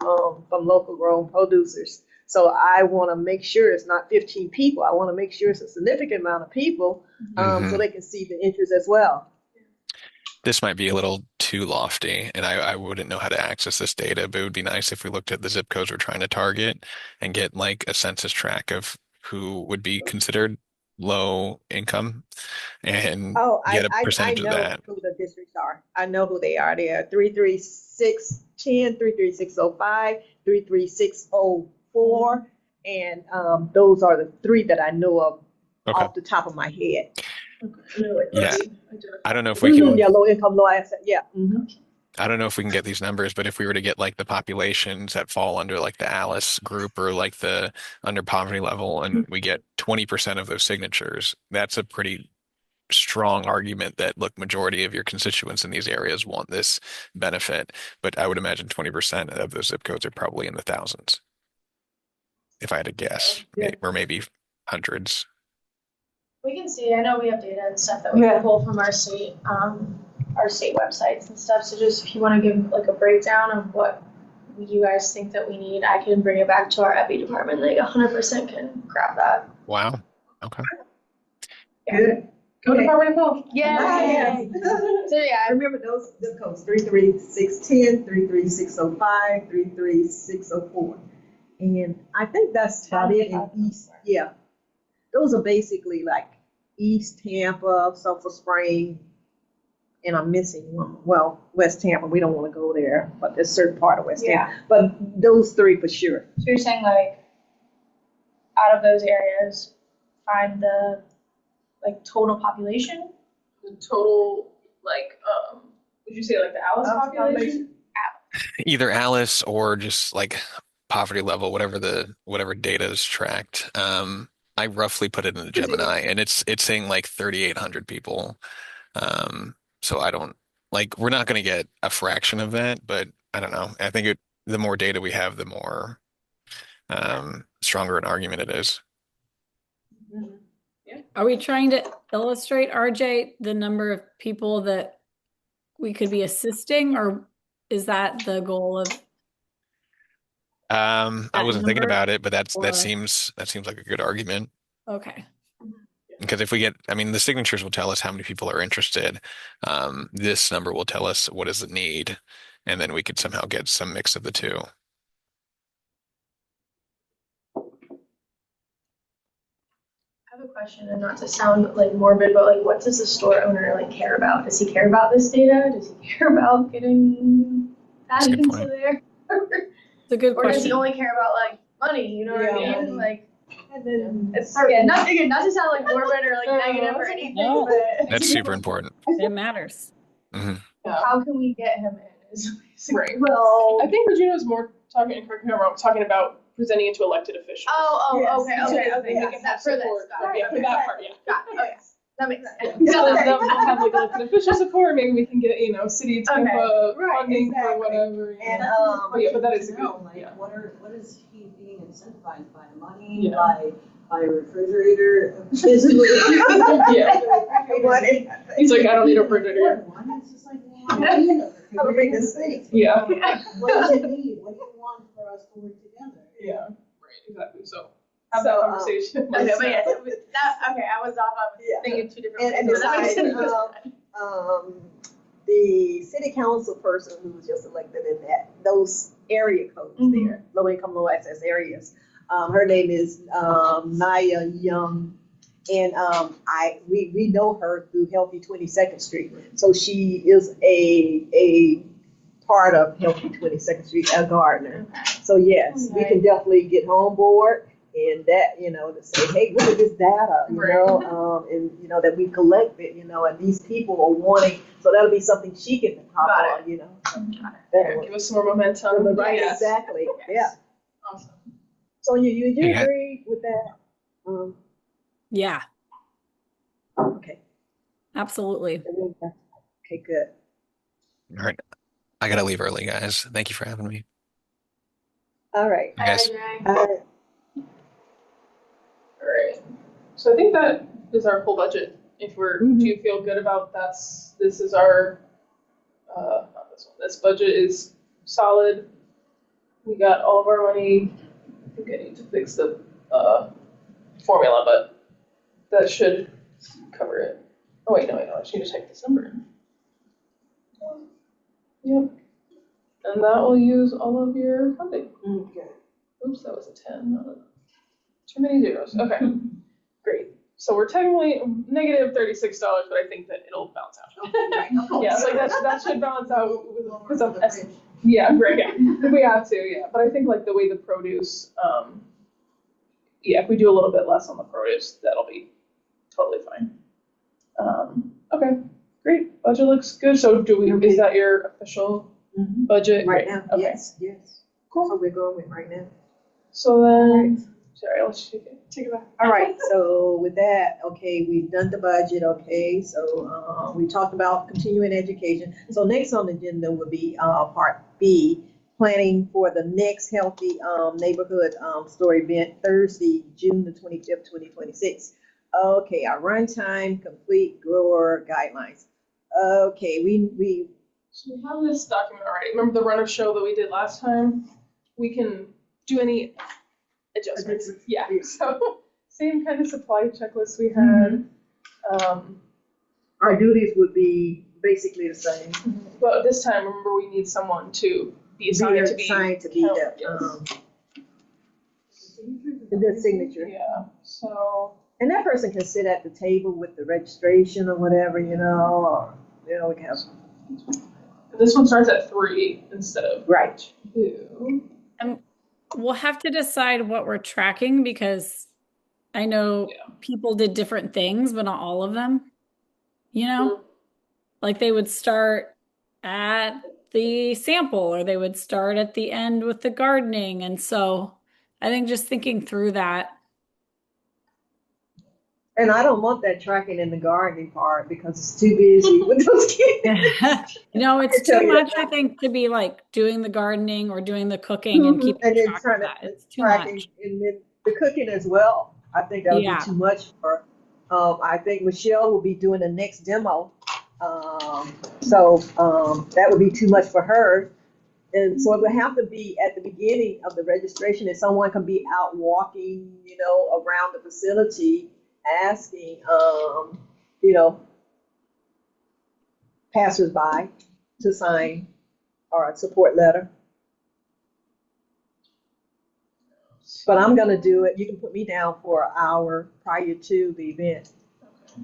from local grown producers. So I want to make sure it's not 15 people. I want to make sure it's a significant amount of people so they can see the interest as well. This might be a little too lofty, and I wouldn't know how to access this data, but it would be nice if we looked at the zip codes we're trying to target and get like a census tract of who would be considered low income and Oh, get a I percentage of know that. who the districts are. I know who they are. They are 33610, 33605, 33604, and those are the three that I know of Okay. off the top of my head. Yeah. I don't know if we Mm-hmm. can. Yeah, low income, low asset. Yeah. Mm-hmm. I don't know if we can get these numbers, but if we were to get like the populations that fall under like the Alice group or like the under poverty level, and we get 20% of those signatures, that's a pretty strong argument that, look, majority of your constituents in these areas want this benefit. But I would imagine 20% of those zip codes are probably in the thousands, if I had to guess, Yeah. or maybe hundreds. We can see. I know we have data and stuff that we can pull from our state websites and stuff. So just if you want to give like a breakdown of what you guys think that we need, I can bring it back to our EPI department. Like 100% can grab that. Wow. Okay. Good. Go Department of Health. Yeah. So yeah, Remember those zip codes: 33610, 33605, 33604, and I think that's about it in East. Yeah, those are basically like East Tampa, Sulphur Spring, and I'm missing one. Well, West Tampa. We don't want to go there, but there's a certain part of West Tampa. But those three for sure. So you're saying like out of those areas, find the like total population? The total, like, would you say like the Alice population? Either Alice or just like poverty level, whatever data is tracked. I roughly put it in the Gemini, and it's saying like 3,800 people. So I don't like we're not going to get a fraction of that, but I don't know. I think the more data we have, the more stronger an argument it is. Are we trying to illustrate, RJ, the number of people that we could be assisting, or is that the goal of I wasn't thinking about it, but that or- seems like a good argument. Okay. Because if we get, I mean, the signatures will tell us how many people are interested. This number will tell us what is the need, and then we could somehow get some mix of the two. I have a question, and not to sound like morbid, but like, what does the store owner like care about? Does he care about this data? Does he care about getting that into there? It's a good Or question. does he only care about like money? You know what I mean? Money. Like, And then it's not to sound like morbid or like negative or anything, No. but That's super important. It matters. Hmm. how can we get him in? Is Right. well, I think Regina was more talking, and correct me if I'm wrong, talking about presenting it to elected officials. Yes. Okay. They can have For this, support. got it. Yeah, for that part, yeah. Got it. Okay. That makes sense. So they'll have like elected official support. Maybe we can get city Tampa Right, funding exactly. for whatever. And but that is a good. Like, Yeah. what is he being incentivized by? Money, Yeah. by a refrigerator, physically. Yeah. He's like, I don't need a refrigerator. One, it's just like, well, I need a I'll bring this refrigerator. thing. Yeah. What do you need? What do you want for us to work together? Yeah. Right. Exactly. So have that conversation. Okay, but yeah, I was off. I was thinking two different And things. But that makes besides, sense. the city council person who was just elected in those area codes there, low income, low access areas. Her name is Naya Young, and we know her through Healthy 22nd Street. So she is a part of Healthy 22nd Street, a gardener. So yes, we can definitely get her on board. And that, to say, hey, look at this data, and that we collected, and these people are wanting, so that'll be something she can hop on, Yeah, give us some more momentum. Right, Yes. exactly. Yes. Yeah. Awesome. So you Yeah. agree with that? Yeah, Okay. absolutely. Okay, good. All right. I gotta leave early, guys. Thank you for having me. All right. Bye, guys. All right. So I think that is our full budget. If do you feel good about this is our, not this one. This budget is solid. We got all of our money. I think I need to fix the formula, but that should cover it. Oh wait, no, I just need to type this number in. Yep. And that will use all of your funding. Okay. Oops, that was a 10, not a Too many zeros. Okay. Great. So we're technically negative $36, but I think that it'll balance out. Yeah, so that should balance out because of yeah, right. Yeah. If we have to, yeah. But I think like the way the produce, yeah, if we do a little bit less on the produce, that'll be totally fine. Okay, great. Budget looks good. So is that your official budget? Right now, okay. Yes. Cool. So we're going with right now. So then, sorry, I'll let you take it back. All right, so with that, okay, we've done the budget, okay, so we talked about continuing education. So next on the agenda would be part B, planning for the next Healthy Neighborhood Store event, Thursday, June the 25th, 2026. Okay, our runtime, complete grower guidelines. Okay, So we have this document already. Remember the runner show that we did last time? We can do any adjustments. Yeah. So same kind of supply checklist we had. Our duties would be basically the same. But this time, remember, we need someone to be assigned to be the signature. Yeah. So. And that person can sit at the table with the registration or whatever, you know, or we can have. This one starts at 3 instead of 2. We'll have to decide what we're tracking because I know people did different things, but not all of them. You know, like they would start at the sample or they would start at the end with the gardening. And so I think just thinking through that. And I don't want that tracking in the gardening part because it's too busy with those kids. No, it's too much, I think, to be like doing the gardening or doing the cooking and keeping track of that. It's too much. And then the cooking as well. I think that would be too much for I think Michelle will be doing the next demo. So that would be too much for her. And so it would have to be at the beginning of the registration that someone can be out walking, you know, around the facility asking, you know, passersby to sign or a support letter. But I'm going to do it. You can put me down for an hour prior to the event. Okay.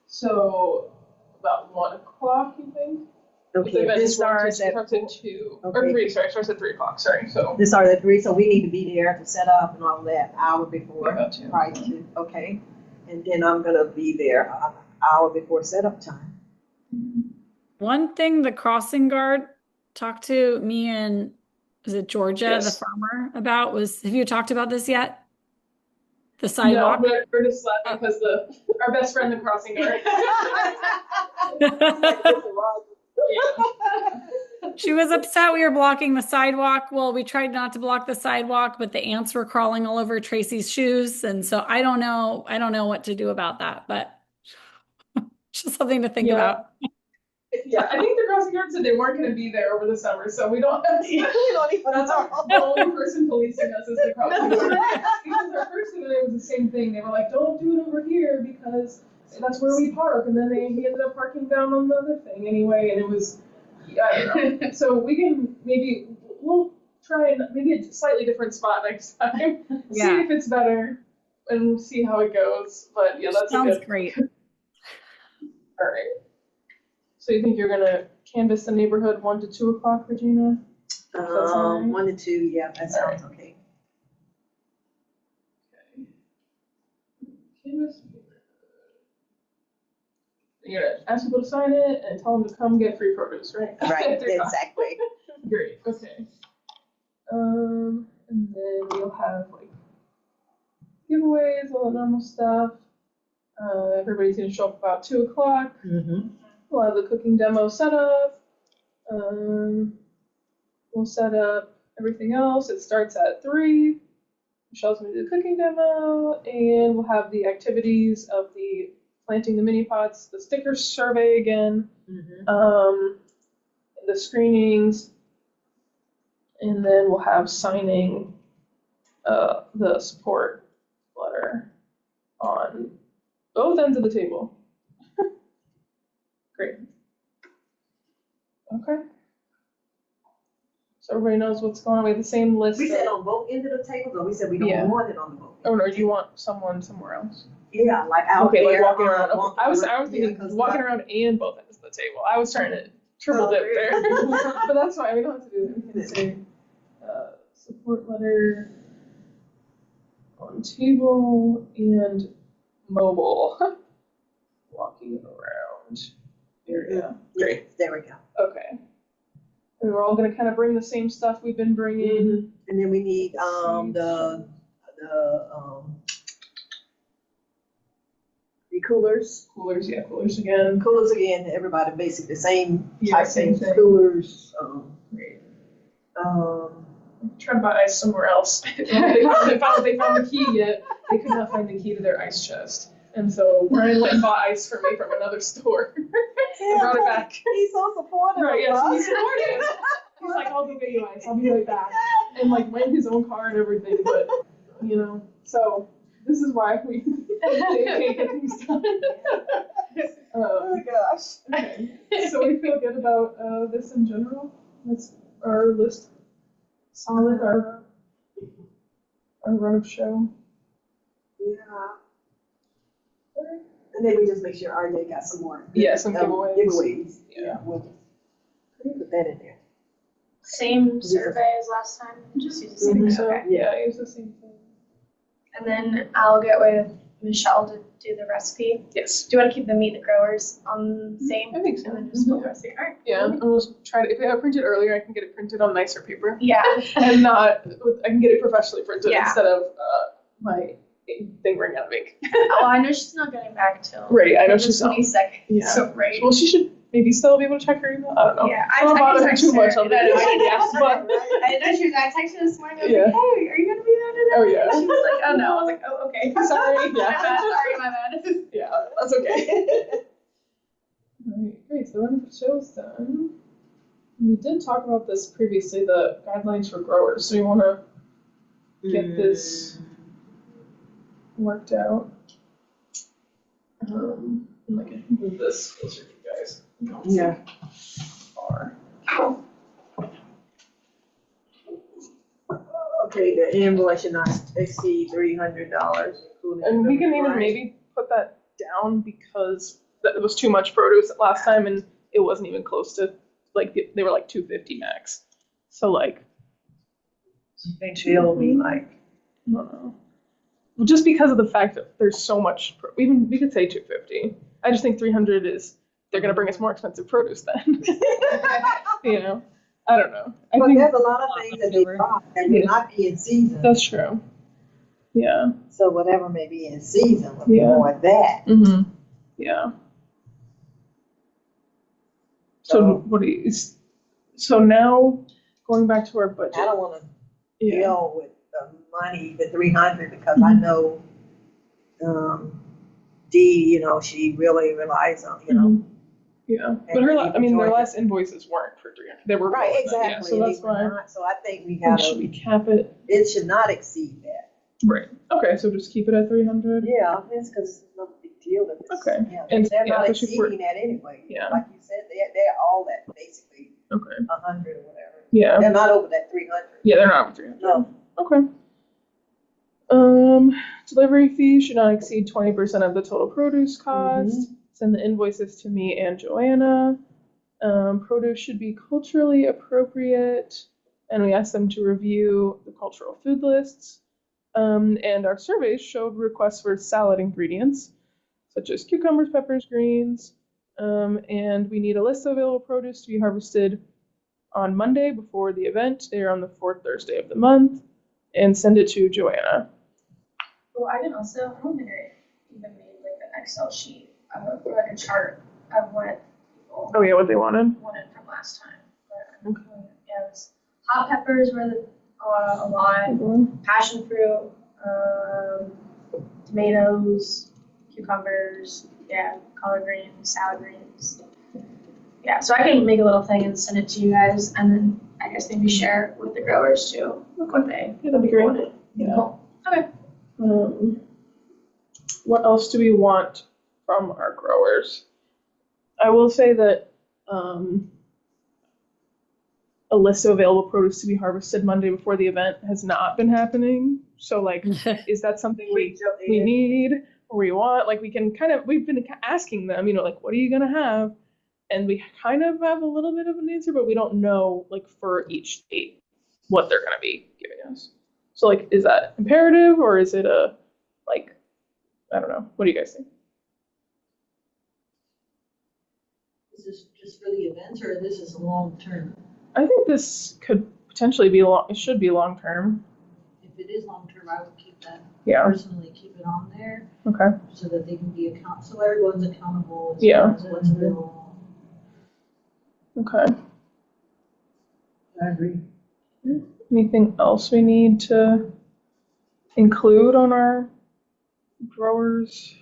So about 1 o'clock, you think? Okay, this starts at 2 or 3. Sorry, it starts at 3 o'clock. Sorry. So this starts at 3. So we need to be there to set up and all that hour before, prior to. Okay, and then I'm going to be there an hour before setup time. One thing the crossing guard talked to me and is it Georgia, the farmer, about was, have you talked about this yet? The sidewalk? No, we're just laughing because our best friend, the crossing guard. She was upset we were blocking the sidewalk. Well, we tried not to block the sidewalk, but the ants were crawling all over Tracy's shoes. And so I don't know what to do about that, but just something to think about. Yeah, I think the crossing guard said they weren't going to be there over the summer, so we don't have to. That's the only person policing us is the crossing guard. Because our first event, it was the same thing. They were like, don't do it over here because that's where we park. And then he ended up parking down on the other thing anyway, and it was, so we can we'll try and maybe a slightly different spot next time. See if it's better and we'll see how it goes. But yeah, that sounds great. All right. So you think you're gonna canvass the neighborhood 1 to 2 o'clock, Regina? 1 to 2, yeah, that sounds okay. Canvass. You're gonna ask people to sign it and tell them to come get free produce, right? Right, exactly. Great. Okay. And then we'll have like giveaways, all the normal stuff. Everybody's gonna show up about 2 o'clock. Mm-hmm. We'll have the cooking demo set up. We'll set up everything else. It starts at 3. Michelle's going to do the cooking demo, and we'll have the activities of the planting the mini pots, the sticker survey again, the screenings, and then we'll have signing the support letter on both ends of the table. Great. Okay. So everybody knows what's going on. We have the same list. We said on both ends of the table, but we said we don't want it on the both. Oh no, do you want someone somewhere else? Yeah, like out there. Like walking around. Okay. I was thinking walking around and both ends of the table. I was trying to triple dip there. But that's fine. We don't have to do that. We can say support letter on table and mobile. Walking around area. Great. There we go. Okay. And we're all going to kind of bring the same stuff we've been bringing. And then we need the coolers. Coolers again. Coolers again. Everybody basically the same type same thing. Coolers. Great. Trying to buy ice somewhere else. they found the key yet. They could not find the key to their ice chest. And so Brian went and bought ice for me from another store. And brought it back. He's so supportive. Right, yes, he's supportive. He's like, I'll go get you ice. I'll be right back. And like went in his own car and everything, but so this is why we can't get things done. Oh gosh. Okay. So we feel good about this in general. That's our list. Solid, our run of show. Yeah. And then we just make sure RJ got some more. Yeah, some giveaways. Yeah. We'll put that in there. Same survey as last time. Just use the same thing. Okay. Yeah, use the same thing. And then I'll get with Michelle to do the recipe. Yes. Do you want to keep the meet the growers on the same? I think so. And then just put the recipe. All right. Yeah, and we'll try to. If I have printed earlier, I can get it printed on nicer paper. Yeah. And I can get it professionally printed instead of my thing running out of ink. Oh, I know she's not getting back till right. I know she's not. 22nd. Yeah. So right. Well, she should maybe still be able to check her email. I don't know. Yeah, I don't bother her too much on that. this. Yes, but I know she was. I texted her this morning. I was like, hey, are you gonna be there today? Oh yeah. She was like, oh no. I was like, oh okay. Sorry. My bad. Sorry, my bad. Yeah, that's okay. Alright, great. So the run of the show's done. We did talk about this previously, the guidelines for growers. So you want to get this worked out. And like I can move this closer to you guys. Yeah. Far. Okay, the invoice should not exceed $300. And we can even maybe put that down because it was too much produce last time and it wasn't even close to, like, they were like 250 max. So like, it'll be like, I don't know. Well, just because of the fact that there's so much, even we could say 250. I just think 300 is, they're going to bring us more expensive produce then. I don't know. I think there's a lot of things that they buy that may not be in season. that's true. Yeah. So whatever may be in season would be more that. Mm-hmm. Yeah. So what do you? So now going back to our budget. I don't want to deal with the money, the 300, because I know Dee, she really relies on, Yeah, but their last invoices weren't for 300. They were right, exactly. Yeah, so that's why. So I think we gotta. Should we cap it? It should not exceed that. Right. Okay, so just keep it at 300. Yeah, it's because it's no big deal. If it's, okay. Yeah, and they're not exceeding that anyway. Yeah. Like you said, they're all that basically. Okay. 100 or whatever. Yeah. They're not over that 300. Yeah, they're not over 300. No. Okay. Delivery fee should not exceed 20% of the total produce cost. Send the invoices to me and Joanna. Produce should be culturally appropriate, and we asked them to review the cultural food lists. And our surveys showed requests for salad ingredients, such as cucumbers, peppers, greens. And we need a list of available produce to be harvested on Monday before the event. They are on the 4th Thursday of the month, and send it to Joanna. Well, I don't think I even made like an Excel sheet of like a chart of what people what they wanted from last time. But yeah, it was hot peppers were a lot, passion fruit, tomatoes, cucumbers, collard greens, salad greens. Yeah, so I can make a little thing and send it to you guys, and then I guess maybe share it with the growers too. What they that'd be great. wanted. Yeah. Cool. Okay. What else do we want from our growers? I will say that a list of available produce to be harvested Monday before the event has not been happening. So like, is that something we need or we want? Like we can we've been asking them, like, what are you gonna have? And we kind of have a little bit of an answer, but we don't know like for each state what they're gonna be giving us. So like, is that imperative or is it a like, I don't know. What do you guys think? Is this just for the events or this is long term? I think this could potentially be long. It should be long term. If it is long term, I would keep that. Yeah. Personally, keep it on there. Okay. So that they can be so everyone's accountable. Yeah. What's available. Okay. I agree. Anything else we need to include on our growers?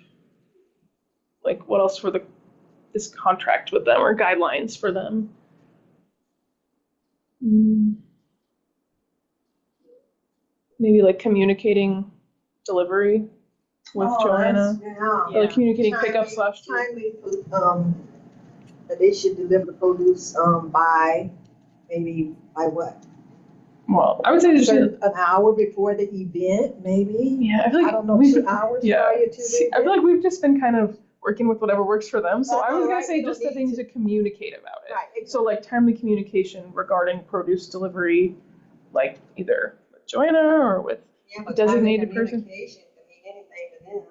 Like what else for this contract with them or guidelines for them? Maybe like communicating delivery with Joanna. Yeah. Or like communicating pickup / timely. That they should deliver the produce by what? Well, I would say just an hour before the event, maybe. Yeah, I feel like I don't know, 2 hours prior to the I feel event. like we've just been kind of working with whatever works for them. So I was gonna Right, say we just don't that they need to communicate about it. Right, exactly. So like timely communication regarding produce delivery, like either with Joanna or with but designated timely person. communication can mean anything to them.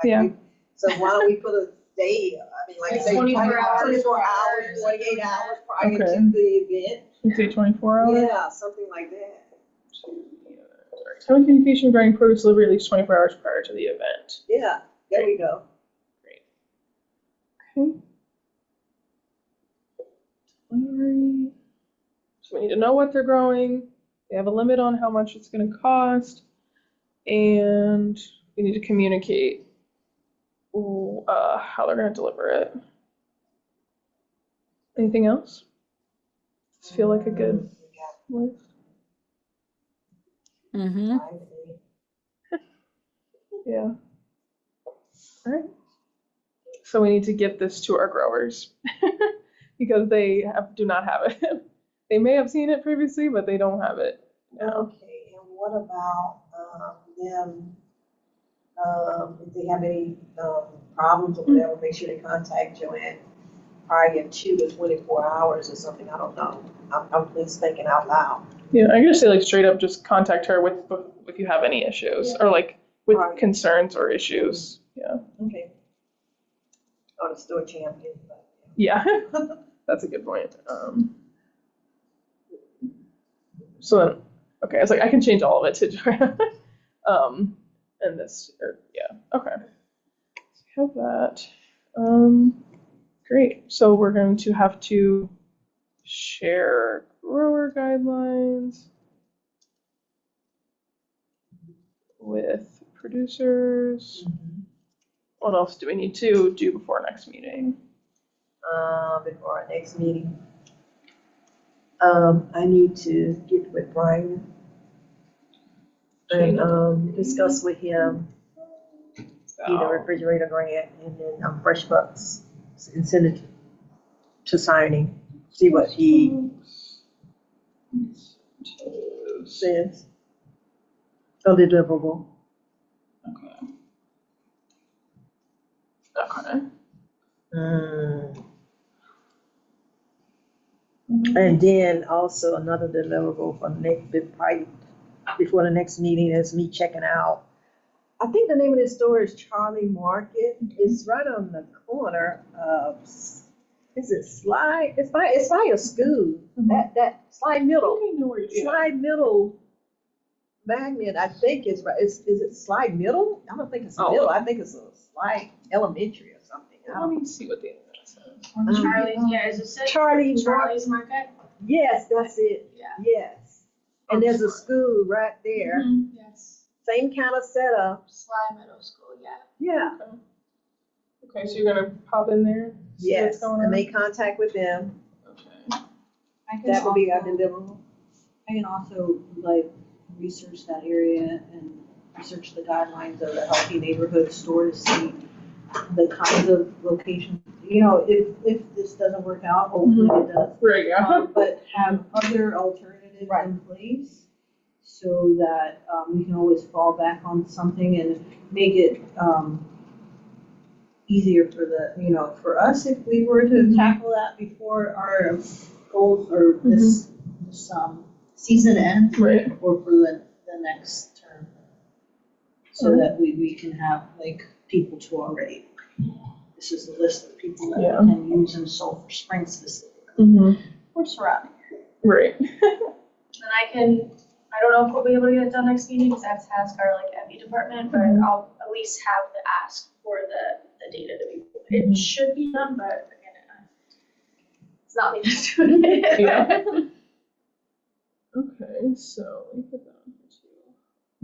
Yeah. So why don't we put a day, I mean, like say 24 hours 24 hours, 48 hours prior Okay. to the event? You say 24 hours? Yeah, something like that. Timely communication regarding produce delivery at least 24 hours prior to the event. Yeah, there we go. Great. Okay. Delivery. So we need to know what they're growing. They have a limit on how much it's going to cost. And we need to communicate how they're going to deliver it. Anything else? Does it feel like a good list? Mm-hmm. Yeah. All right. So we need to get this to our growers because they do not have it. They may have seen it previously, but they don't have it now. Okay, and what about them? If they have any problems or whatever, make sure they contact Joanne prior to the 24 hours or something. I don't know. I'm just thinking out loud. Yeah, I'm gonna say like straight up, just contact her with if you have any issues or like with concerns or issues. Yeah. Okay. Or the store champion. But, yeah. That's a good point. So then, okay, I was like, I can change all of it to Joanna. And this, okay. So we have that. Great. So we're going to have to share grower guidelines with producers. Mm-hmm. What else do we need to do before our next meeting? Before our next meeting, I need to get with Brian and discuss with him either refrigerator grant and then Fresh Bucks and send it to signing. See what he says. Undeliverable. Okay. Okay. And then also another deliverable for before the next meeting is me checking out. I think the name of this store is Charlie Market. It's right on the corner of, is it Slide? It's by a school. Mm-hmm. That Slide Middle. I know where you're Slide Middle Magnet, I think is right. Is it Slide Middle? I don't think it's Middle. I think it's a Slide Elementary or something. Let me see what the internet says. Charlie's, is it said Charlie's Market? Yes, that's it. Yeah. Yes. And there's a school right there. Mm-hmm. Yes. Same kind of setup. Sly Middle School, yeah. Yeah. Okay, so you're gonna pop in there? See Yes. what's going on? And make contact with them. Okay. That would be our deliverable. I can also like research that area and research the guidelines of the healthy neighborhood store to see the kinds of locations if this doesn't work out, hopefully it does. Right, yeah. But have other alternatives in place so that we can always fall back on something and make it easier for for us if we were to tackle that before our goals or this season ends, Right. or for the next term, so that we can have like people to already. This is a list of people that we can use in Sulphur Springs specifically. Or surrounding. Right. And I don't know if we'll be able to get it done next meeting, because I have to ask our EPI department, but I'll at least have the ask for the data to be, it should be done, but again, it's not me that's doing it. Yeah. Okay, so we put that on here too.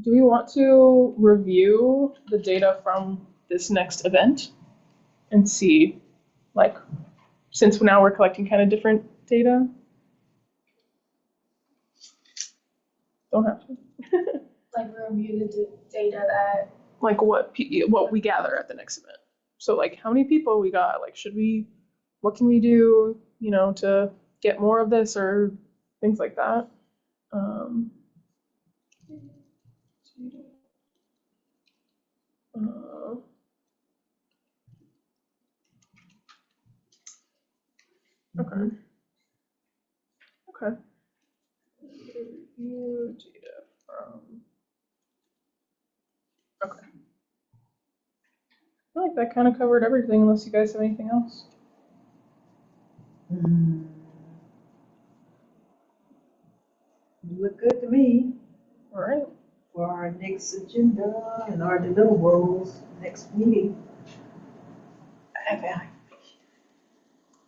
Do we want to review the data from this next event and see, like, since now we're collecting kind of different data? Don't have to. Like review the data that. Like what we gather at the next event. So like how many people we got? Like what can we do, to get more of this or things like that? Okay. Okay. Review data from. Okay. I feel like that kind of covered everything, unless you guys have anything else. You look good to me. All right. For our next agenda and our deliverables next meeting.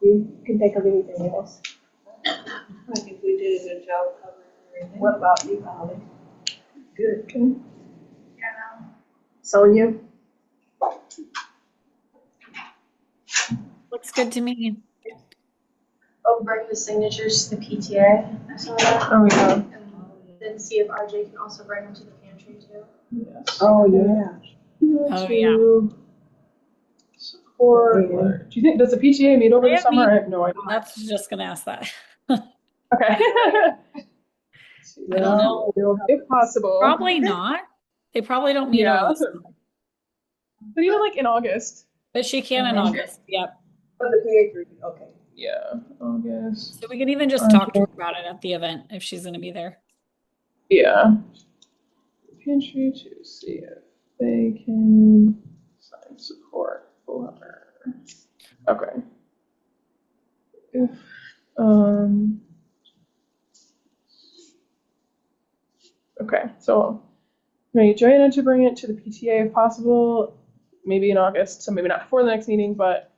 You can think of anything else. I think we did a good job covering everything. What about you, Holly? Good. Yeah. Sonia? Looks good to me. Oh, bring the signatures to the PTA. I saw that. Oh, yeah. And then see if RJ can also bring them to the pantry too. Yes. Oh, yeah. Oh, yeah. Support. Do you think, does the PTA meet over the summer? I have no idea. That's just gonna ask that. Okay. I don't know. If possible. Probably not. They probably don't meet over the summer. But even like in August. But she can in August. Yep. For the pantry, okay. Yeah, August. So we can even just talk to her about it at the event if she's going to be there. Yeah. Pantry to see if they can sign support for her. Okay. If okay, so I need Joanna to bring it to the PTA if possible, maybe in August, so maybe not before the next meeting, but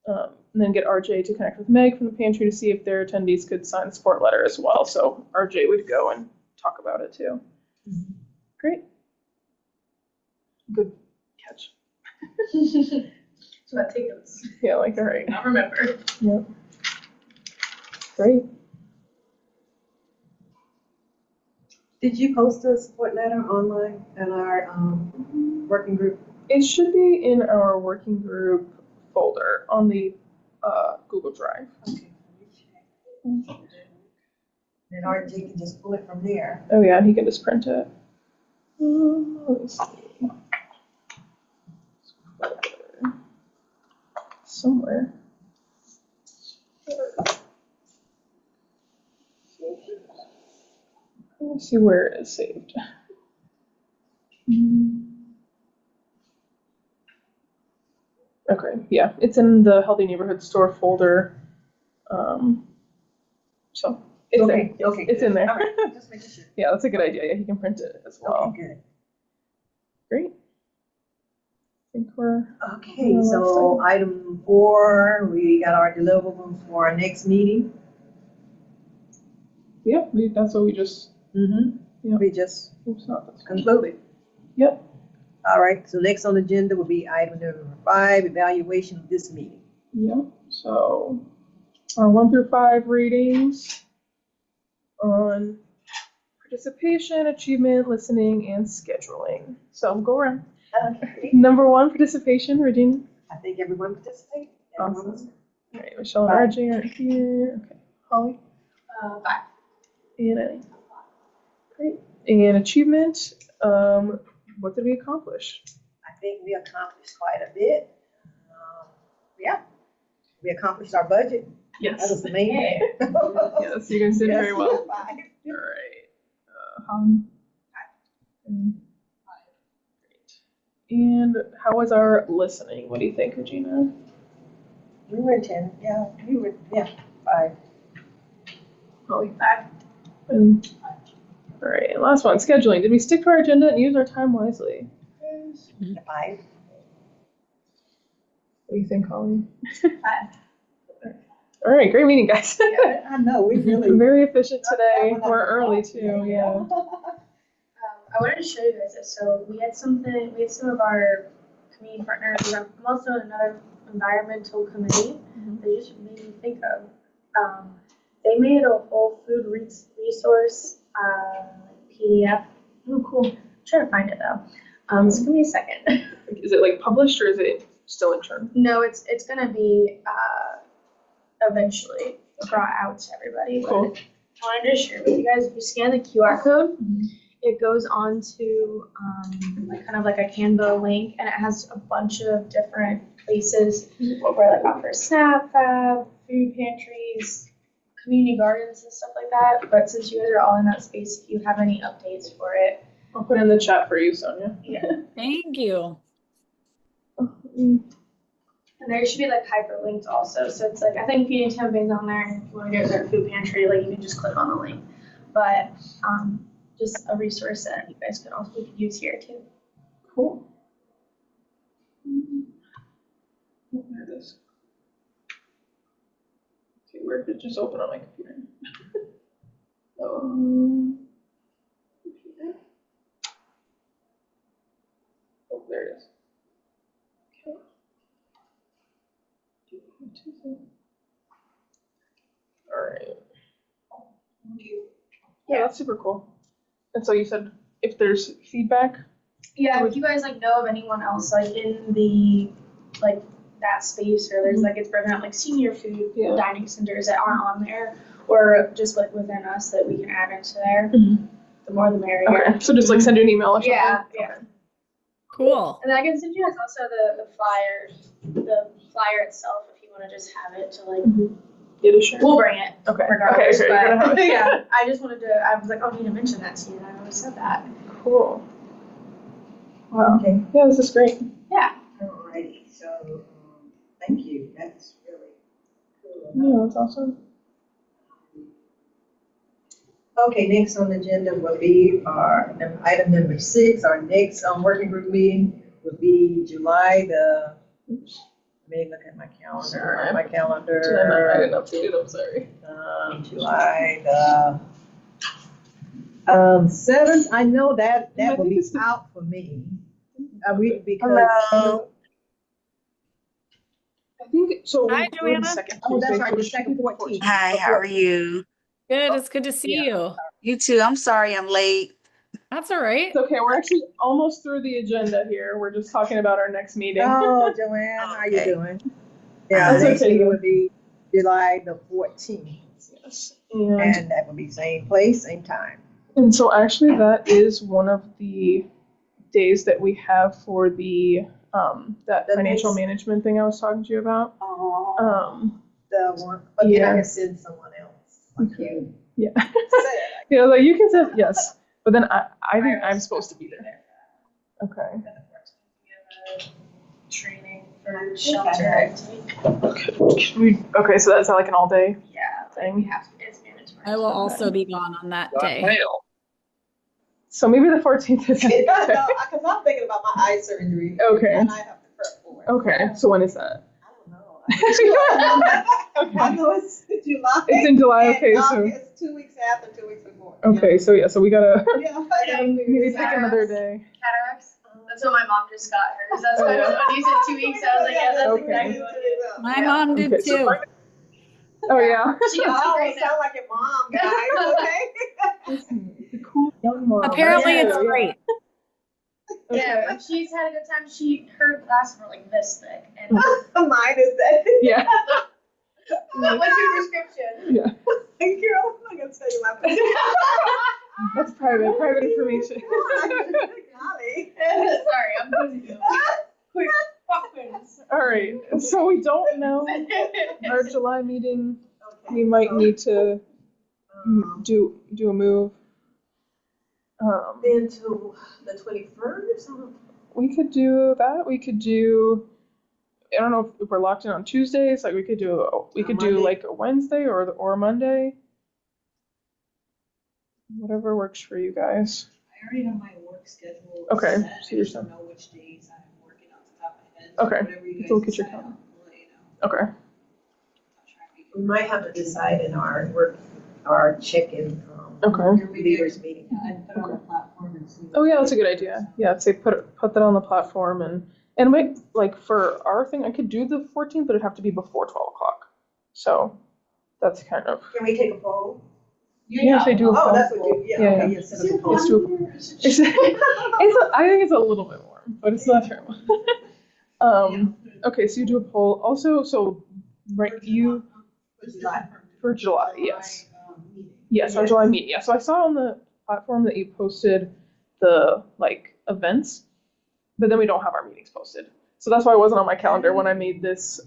and then get RJ to connect with Meg from the pantry to see if their attendees could sign the support letter as well. So RJ would go and talk about it too. Great. Good catch. So I take those. Yeah, like, all right. I'll remember. Yep. Great. Did you post a support letter online in our working group? It should be in our working group folder on the Google Drive. Okay. Then RJ can just pull it from there. Oh yeah, he can just print it. Let me see. Somewhere. Let me see where it is saved. Okay, yeah, it's in the Healthy Neighborhood Store folder. So it's Okay, there. okay, It's in there. All right, just making sure. Yeah, that's a good idea. Yeah, he can print it as well. Okay, good. Great. I think we're Okay, so item 4, we got our deliverables for our next meeting. yeah. That's what we just. Yeah. We just Oops, not this one. concluded. Yep. All right, so next on the agenda will be item number 5, evaluation of this meeting. Yep. So our 1 through 5 ratings on participation, achievement, listening, and scheduling. So go around. Okay. Number 1, participation, Regina. I think everyone participated. Awesome. All right, Michelle and RJ are here. Okay, Holly? 5. And Eileen. Great. And achievement, what did we accomplish? I think we accomplished quite a bit. Yeah, we accomplished our budget. Yes. That was the main thing. Yes, you guys did very well. Yes, 5. All right. Holly? 5. Great. And how was our listening? What do you think, Regina? We were 10. Yeah, 5. Holly? 5. And, all right, and last one, scheduling. Did we stick to our agenda and use our time wisely? 5. What do you think, Holly? 5. All right, great meeting, guys. Yeah, I know, we really. Very efficient today. We're early too, yeah. I wanted to show you guys this. So we had some of our community partners. I'm also in another environmental committee. They just made me think of. They made a whole food resource PDF. Oh, cool. I'm trying to find it though. So give me a second. Is it like published or is it still internal? No, it's gonna be eventually brought out to everybody. Cool. But I wanted to share with you guys. If you scan the QR code, it goes on to like kind of like a Canva link, and it has a bunch of different places where like offers SNAP, Fab, food pantries, community gardens and stuff like that. But since you guys are all in that space, if you have any updates for it, I'll put it in the chat for you, Sonia. yeah. Thank you. And there should be like hyperlinks also. So it's like, I think Feeding Tampaigne's on there. And if you want to go to their food pantry, like you can just click on the link. But just a resource that you guys could use here too. Cool. There it is. Okay, where did it just open on my computer? Oh, there it is. Okay. All right. Yeah, that's super cool. And so you said if there's feedback? Yeah, if you guys like know of anyone else like in the like that space, or there's like it's broken out like senior food dining centers that aren't on there, or just like within us that we can add into there, the more the merrier. Okay, so just like send you an email or something? Yeah. Cool. And then I can send you guys also the flyer itself if you want to just have it to like. We'll bring it. Okay. Regardless, Okay, you're gonna have it. Yeah, I just wanted to. I was like, oh, I need to mention that to you. And I always said that. Cool. Wow. Okay. Yeah, this is great. Yeah. Alrighty, so thank you. That's really cool. Yeah, that's awesome. Okay, next on the agenda will be our item number 6. Our next working group meeting will be July the. Let me look at my calendar. Sorry. My calendar. I didn't update it. I'm sorry. July the 7th. I know that will be out for me. Because Hello. I think so. Hi, Joanna. oh, that's right. The second 14th. Hi, how are you? Good. It's good to see you. You too. I'm sorry I'm late. That's all right. It's okay. We're actually almost through the agenda here. We're just talking about our next meeting. Oh, Joanne, how you Okay. doing? Yeah, That's next okay. meeting will be July the 14th. Yes. And that will be same place, same time. And so actually that is one of the days that we have for the that The financial next- management thing I was talking to you about. The one, but then yeah. I can send someone else, like you. Yeah. Say it. Yeah, like you can say yes. But then I think I'm supposed to be there. Okay. Training for shelter. Okay, so that's like an all day Yeah, thing. we have to. It's mandatory. I will also be gone on that day. So maybe the 14th is Because I'm thinking about my eye surgery. Okay. And I have to prep for it. Okay, so when is that? I don't know. Okay. I know it's July. It's in July, and okay, so It's 2 weeks after, 2 weeks before. okay, so yeah, so we gotta Yeah. maybe pick another day. Cataracts. That's what my mom just got hers. That's why Oh, yeah. when you said 2 weeks, I was like, yeah, that's Okay. exactly what it is. My mom did Okay, so too. Oh yeah. She I can see always right now. sound like your mom, guys, okay? The cool young mom. Apparently That's it's good. great. Okay. Yeah, she's had a good time. Her glasses were like this thick, and Mine is that. Yeah. what's your prescription? Yeah. Girl, I'm not gonna tell you my prescription. That's private information. Golly. Sorry, I'm busy. Quick, pop quiz. All right. So we don't know our July meeting. We might need to do a move. Then to the 21st. We could do that. We could do. I don't know if we're locked in on Tuesdays. Like we could do like a Wednesday or a Monday. Whatever works for you guys. I already have my work schedule. Okay, Set. so I you're just don't know which days I'm working off the top of my head. Okay. Whatever you guys So look at your decide calendar. on, let you know. Okay. I'll try and make We might have to decide in our check-in Okay. leaders meeting. I put it on the platform and see. Oh yeah, that's a good idea. Yeah, say put that on the platform and wait, like for our thing, I could do the 14th, but it'd have to be before 12 o'clock. So that's kind of. Can we take a poll? Yeah, if they do a poll. Oh, that's what you, yeah, Yeah, okay, yeah. yes. Let's do I think it's a little bit warm, but it's not terrible. Okay, so you do a poll. Also, so right, you for July, yes. Yes, our July meeting. Yeah, so I saw on the platform that you posted the like events, but then we don't have our meetings posted. So that's why it wasn't on my calendar when I made this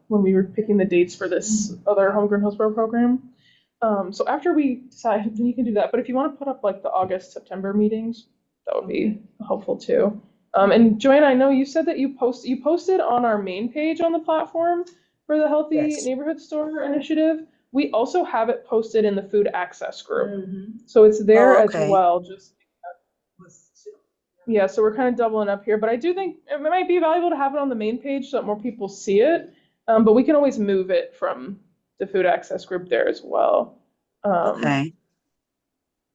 when we were picking the dates for this other Homegrown Hillsborough program. So after we decide, then you can do that. But if you want to put up like the August, September meetings, that would be helpful too. And Joanna, I know you said that you posted on our main page on the platform for the Healthy Yes. Neighborhood Store initiative. We also have it posted in the food access group. So it's there Oh, as okay. well. Just yeah, so we're kind of doubling up here. But I do think it might be valuable to have it on the main page so that more people see it. But we can always move it from the food access group there as well. Okay.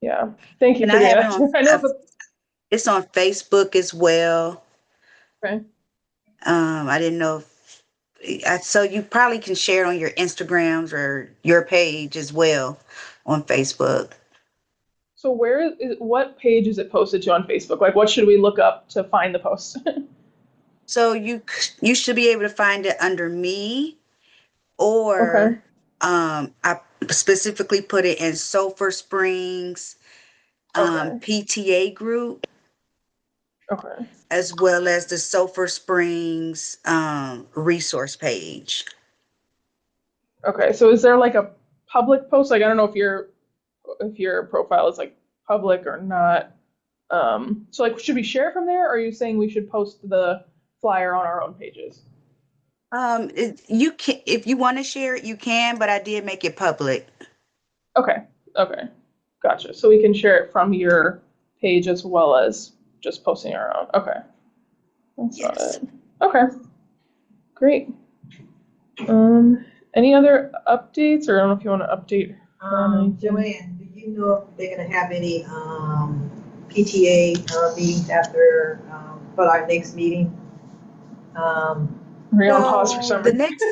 Yeah. Thank you And for I have that. it I know. It's on Facebook as well. Okay. I didn't know so you probably can share it on your Instagrams or your page as well on Facebook. So what page is it posted to on Facebook? Like, what should we look up to find the post? So you should be able to find it under me, or Okay. I specifically put it in Sulphur Springs Okay. PTA group, Okay. as well as the Sulphur Springs resource page. Okay. So is there like a public post? Like, I don't know if your profile is like public or not. So like, should we share from there, or are you saying we should post the flyer on our own pages? You can, if you want to share it, you can, but I did make it public. Okay. Okay. Gotcha. So we can share it from your page as well as just posting our own. Okay. That's not Yes. it. Okay. Great. Any other updates, or I don't know if you want to update? Joanne, do you know if they're gonna have any PTA meetings after for our next meeting? Are you on pause for So summer? the next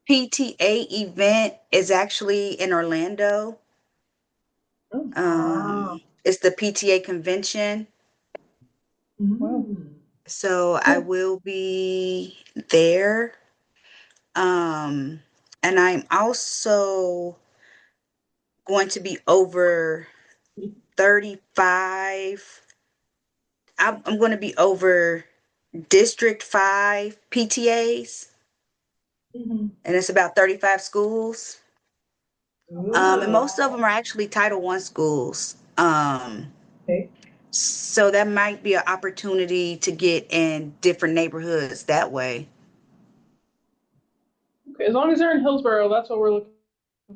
PTA event is actually in Orlando. It's the PTA convention. Wow. So I will be there. And I'm also going to be over 35. I'm going to be over District 5 PTAs, and it's about 35 schools. And most of them are actually Title I schools. Okay. So that might be an opportunity to get in different neighborhoods that way. Okay, as long as they're in Hillsborough, that's what we're looking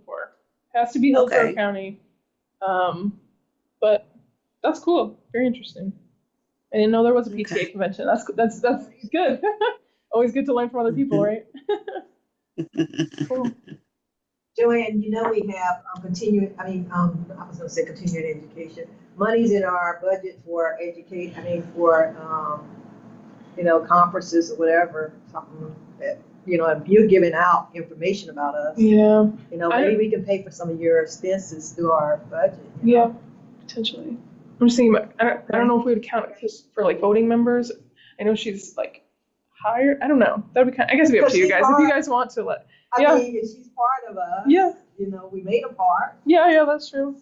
for. Has to be Hillsborough Okay. County. But that's cool. Very interesting. I didn't know there was a PTA Okay. convention. That's good. Always good to learn from other people, right? Cool. Joanne, you know we have continuing, I was gonna say continuing education. Money's in our budget for conferences or whatever, something that, if you're giving out information about us, Yeah. maybe we can pay for some of your expenses through our budget. Yeah. Potentially. I'm just thinking about, I don't know if we would count it just for like voting members. I know she's like higher. I don't know. That would be I guess it'd be up to you guys. If you guys want to let. I mean, if she's part of us. Yeah. You know, we made a part. Yeah, that's true.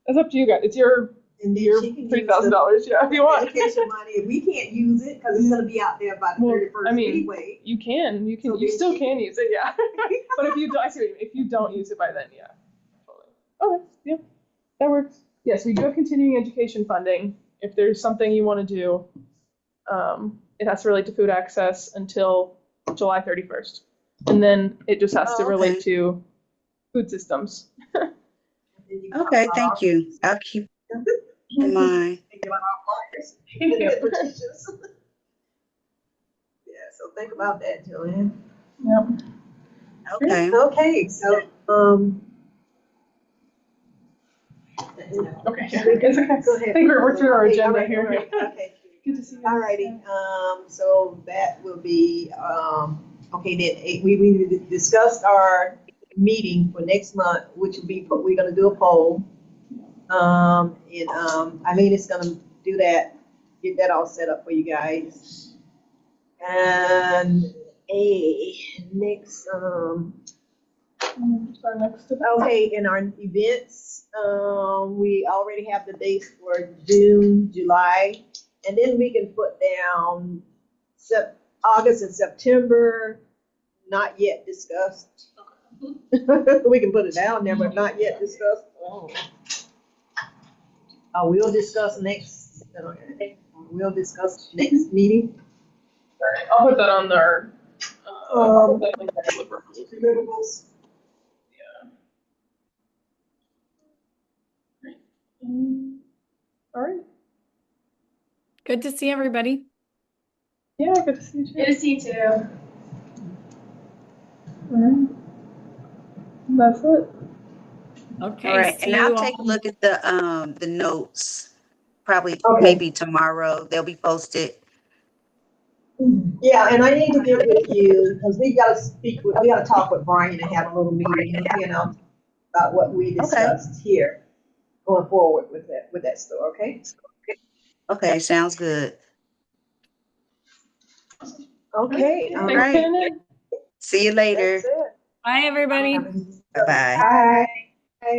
It's up to you guys. It's your $3,000. Yeah, if you want. Education money. If we can't use it because it's gonna be out there by the 31st anyway. You can. You still can use it. Yeah. But if you don't, I see what you mean. If you don't use it by then, yeah. Totally. Okay. Yeah. That works. Yes, we do have continuing education funding. If there's something you want to do, it has to relate to food access until July 31st. And then it just has to relate to food systems. Okay, thank you. I'll keep in mind. Yeah, so think about that, Joanne. Yep. Okay. Okay, so okay. Go ahead. I think we're through our agenda here. Right. Okay. Good to see you. Alrighty. So that will be okay. Then we discussed our meeting for next month, which will be we're gonna do a poll. Eileen is gonna do that, get that all set up for you guys. And next okay, in our events, we already have the dates for June, July, and then we can put down August and September, not yet discussed. We can put it down there, but not yet discussed. We'll discuss next. We'll discuss next meeting. Right. I'll put that on our deliverables. Yeah. Great. All right. Good to see everybody. Yeah, good to see you too. Good to see you too. All right. That's it. Okay. All right, and I'll take a look at the notes. Probably maybe tomorrow. They'll be posted. Yeah, and I need to get with you because we got to talk with Brian and have a little meeting, about what we discussed here going forward with that store. Okay. Okay, sounds good. Okay. All Thanks, right. Shannon. See you later. That's it. Bye, everybody. Bye-bye. Bye.